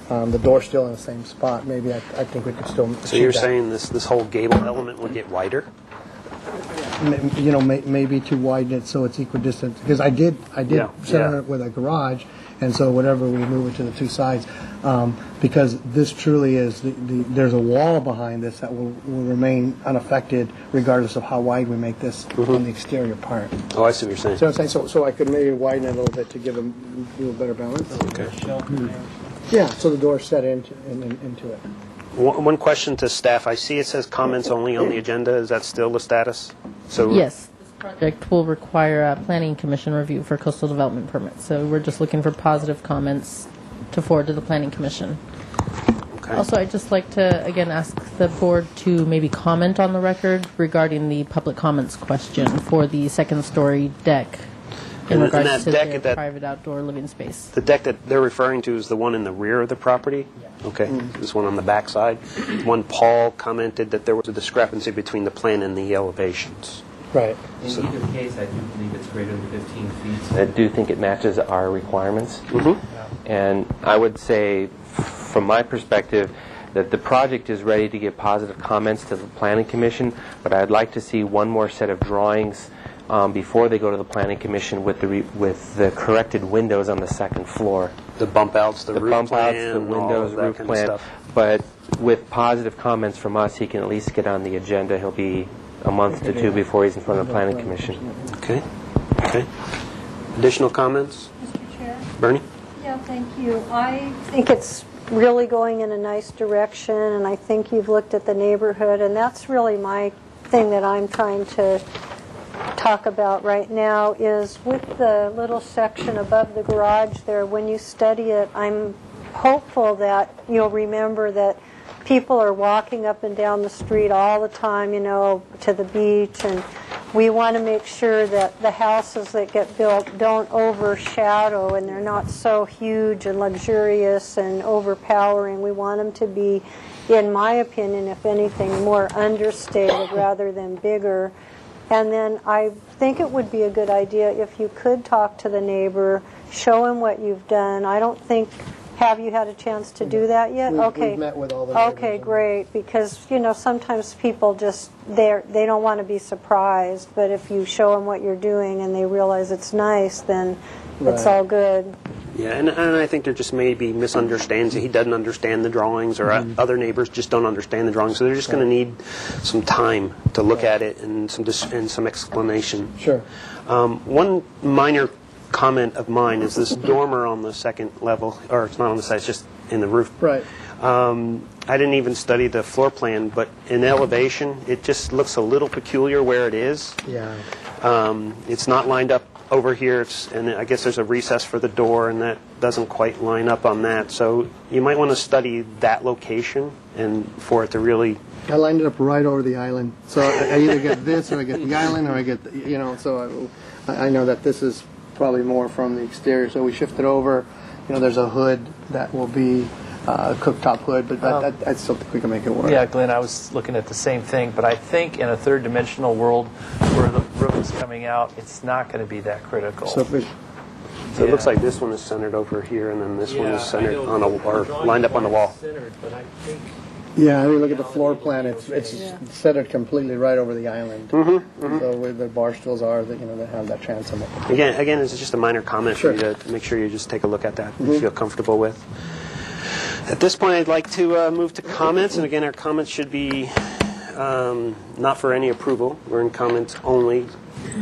the door's still in the same spot. Maybe I think we could still. So you're saying this whole gable element would get wider? Maybe to widen it so it's equidistant. Because I did center it with a garage, and so whatever we move it to the two sides, because this truly is there's a wall behind this that will remain unaffected regardless of how wide we make this on the exterior part. Oh, I see what you're saying. So I'm saying, so I could maybe widen it a little bit to give a little better balance. Okay. Yeah, so the door's set into it. One question to staff. I see it says comments only on the agenda. Is that still the status? So yes, this project will require a planning commission review for coastal development permits. So we're just looking for positive comments to forward to the planning commission. Okay. Also, I'd just like to again ask the board to maybe comment on the record regarding the public comments question for the second-story deck in regards to the private outdoor living space. The deck that they're referring to is the one in the rear of the property? Yeah. Okay, this one on the back side. One, Paul commented that there was a discrepancy between the plan and the elevations. Right. In either case, I do believe it's greater than 15 feet. I do think it matches our requirements. And I would say, from my perspective, that the project is ready to give positive comments to the Planning Commission, but I'd like to see one more set of drawings before they go to the Planning Commission with the corrected windows on the second floor. The bump outs, the roof bump outs, plan, the windows, all roof that plan. Kind of stuff. But with positive comments from us, he can at least get on the agenda. He'll be a month to two before he's in front of the Planning Commission. Okay. Additional comments? Mr. Chair? Bernie? Yeah, thank you. I think it's really going in a nice direction, and I think you've looked at the neighborhood, and that's really my thing that I'm trying to talk about right now is with the little section above the garage there, when you study it, I'm hopeful that you'll remember that people are walking up and down the street all the time, you know, to the beach, and we want to make sure that the houses that get built don't overshadow and they're not so huge and luxurious and overpowering. We want them to be, in my opinion, if anything, more understated rather than bigger. And then I think it would be a good idea if you could talk to the neighbor, show him what you've done. I don't think, have you had a chance to do that yet? We've met with all the Okay, great, because, you know, sometimes people just, they don't want to be surprised, but if you show them what you're doing and they realize it's nice, then it's all good. Yeah, and I think there just may be misunderstandings. He doesn't understand the drawings, or other neighbors just don't understand the drawings, so they're just going to need some time to look at it and some explanation. Sure. One minor comment of mine is this dormer on the second level, or it's not on the side, it's just in the roof. Right. I didn't even study the floor plan, but in elevation, it just looks a little peculiar where it is. Yeah. It's not lined up over here, and I guess there's a recess for the door, and that doesn't quite line up on that. So you might want to study that location, and for it to really... I lined it up right over the island. So I either get this, or I get the island, or I get, you know, so I know that this is probably more from the exterior. So we shift it over. You know, there's a hood that will be a cooktop hood, but I still think we can make it work. Yeah, Glenn, I was looking at the same thing, but I think in a third-dimensional world where the roof is coming out, it's not going to be that critical. So it looks like this one is centered over here, and then this one is centered on or lined up on the wall. Centered, but I think Yeah, I mean, look at the floor plan. It's centered completely right over the island. So where the bar stools are, that, you know, they have that transom. Again, it's just a minor comment for you to make sure you just take a look at that and feel comfortable with. At this point, I'd like to move to comments, and again, our comments should be not for any approval. We're in comments only,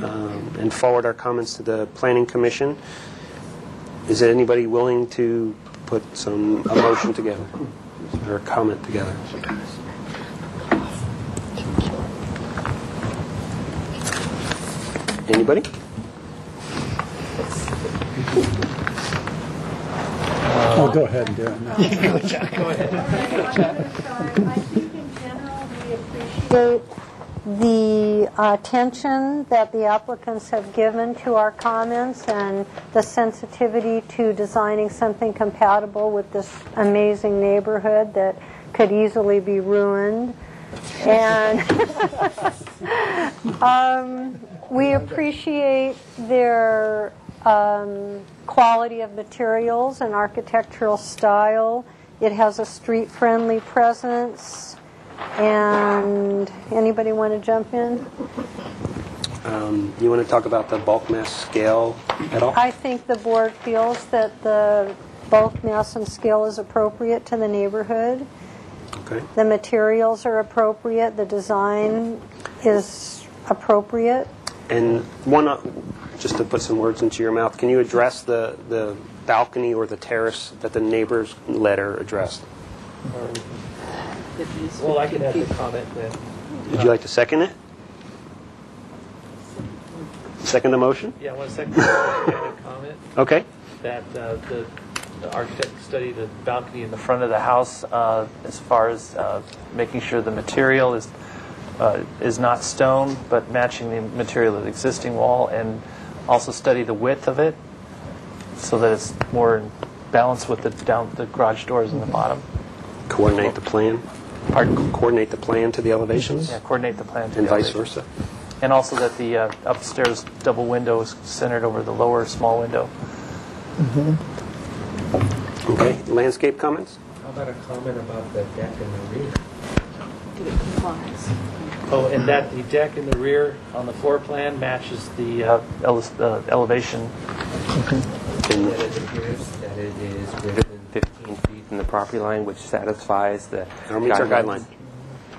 and forward our comments to the Planning Commission. Is there anybody willing to put a motion together or a comment together? Anybody? Oh, go ahead and do it now. Go ahead. I think in general we appreciate the attention that the applicants have given to our comments and the sensitivity to designing something compatible with this amazing neighborhood that could easily be ruined. And we appreciate their quality of materials and architectural style. It has a street-friendly presence. And anybody want to jump in? You want to talk about the bulk mass scale at all? I think the board feels that the bulk mass and scale is appropriate to the neighborhood. Okay. The materials are appropriate. The design is appropriate. And just to put some words into your mouth, can you address the balcony or the terrace that the neighbor's letter addressed? Well, I can have the comment then. Would you like to second it? Second the motion? Yeah, 1 second. Comment. Okay. That the architect studied the balcony in the front of the house as far as making sure the material is not stone, but matching the material of the existing wall, and also study the width of it so that it's more in balance with the garage doors in the bottom. Coordinate the plan. Pardon? Coordinate the plan to the elevations. Yeah, coordinate the plan to and the vice elevation. versa. And also that the upstairs double window is centered over the lower small window. Okay. Landscape comments? How about a comment about the deck in the rear? It complies. Oh, and that the deck in the rear on the floor plan matches the elevation. That it appears that it is greater than 15 feet from the property line, which satisfies the Or meets our guideline.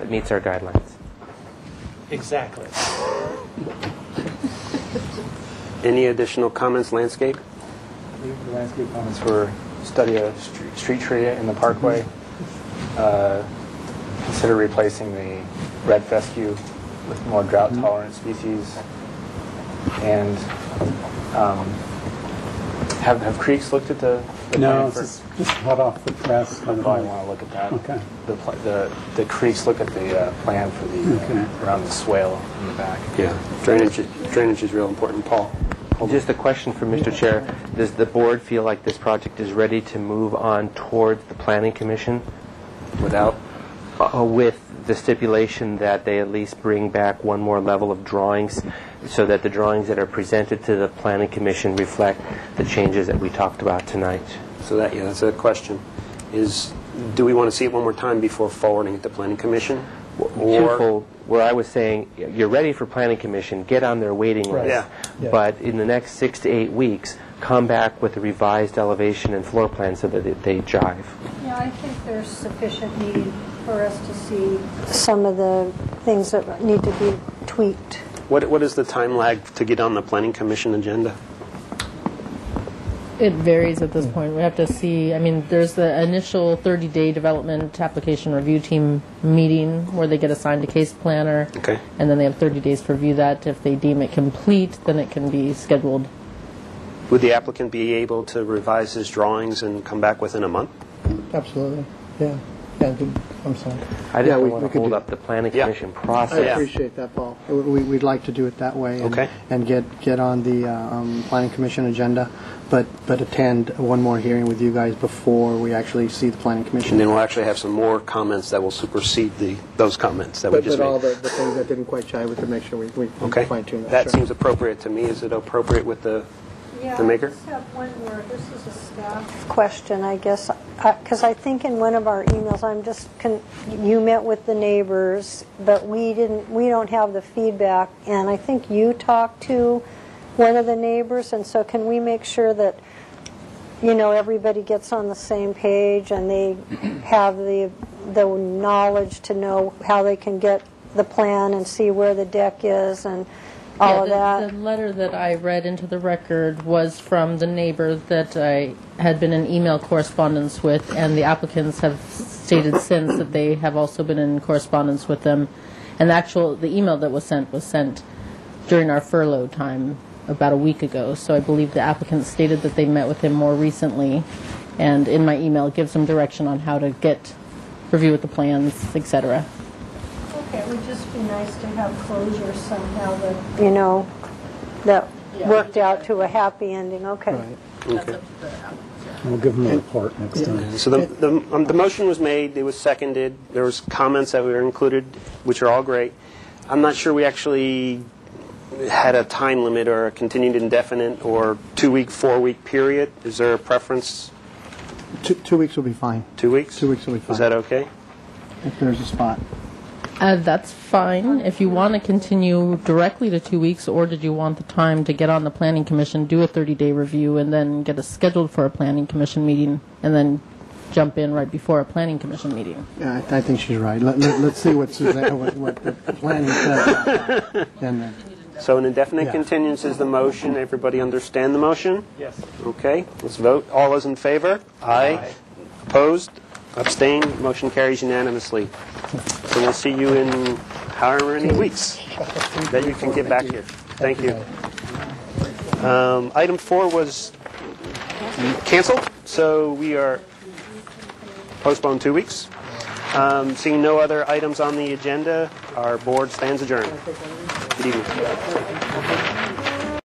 It meets our guidelines. Exactly. Any additional comments, landscape? The landscape comments were study a street tree in the parkway, consider replacing the red fescue with more drought-tolerant species, And have Creeks looked at the No, plan it's just hot off the press. I probably want to look at that. Okay. The Creeks look at the plan for the around the swale in the back. Yeah, drainage is real important. Paul? Just a question for Mr. Chair. Does the board feel like this project is ready to move on towards the Planning Commission Without? with the stipulation that they at least bring back one more level of drawings so that the drawings that are presented to the Planning Commission reflect the changes that we talked about tonight? So that's a question. Do we want to see it one more time before forwarding it to Planning Commission? Twofold, where I was saying, you're ready for Planning Commission, get on their waiting list. Yeah. But in the next 6 to 8 weeks, come back with a revised elevation and floor plan so that they jive. Yeah, I think there's sufficient need for us to see some of the things that need to be tweaked. What is the time lag to get on the Planning Commission agenda? It varies at this point. We have to see, I mean, there's the initial 30-day development application review team meeting where they get assigned a case planner. Okay. And then they have 30 days to review that. If they deem it complete, then it can be scheduled. Would the applicant be able to revise his drawings and come back within a month? Absolutely, yeah. Yeah, I'm sorry. I didn't want to hold up the Planning Commission process. I appreciate that, Paul. We'd like to do it that way and get on the Planning Commission agenda, but attend one more hearing with you guys before we actually see the Planning Commission. And then we'll actually have some more comments that will supersede those comments that we just made. But all the things that didn't quite jive with to make sure we fine-tune that. That seems appropriate to me. Is it appropriate with the maker? I just have one more. This is a staff question, I guess, because I think in one of our emails, you met with the neighbors, but we don't have the feedback, and I think you talked to one of the neighbors, and so can we make sure that everybody gets on the same page and they have the knowledge to know how they can get the plan and see where the deck is and all of that? The letter that I read into the record was from the neighbor that I had been in email correspondence with, and the applicants have stated since that they have also been in correspondence with them. And the email that was sent during our furlough time about a week ago. So I believe the applicant stated that they met with him more recently, and in my email it gives them direction on how to review with the plans, etc. Okay, it would just be nice to have closure somehow that worked out to a happy ending. Okay. Right. Okay. We'll give them a report next time. So the motion was made, it was seconded, there was comments that were included, which are all great. I'm not sure we actually had a time limit or a continued indefinite or 2-week, 4-week period. Is there a preference? 2 weeks will be fine. 2 weeks? 2 weeks will be fine. Is that okay? If there's a spot. That's fine. If you want to continue directly to 2 weeks, or did you want the time to get on the Planning Commission, do a 30-day review, and then get us scheduled for a Planning Commission meeting, and then jump in right before a Planning Commission meeting? Yeah, I think she's right. Let's see what the planning says. So an indefinite continuance is the motion. Everybody understand the motion? Yes. Okay, let's vote. All those in favor? Aye. Opposed? Abstained? Motion carries unanimously. So we'll see you in however many weeks that you can get back here. Thank you. Item 4 was canceled, so we are postponed 2 weeks. Seeing no other items on the agenda, our board stands adjourned. Good evening.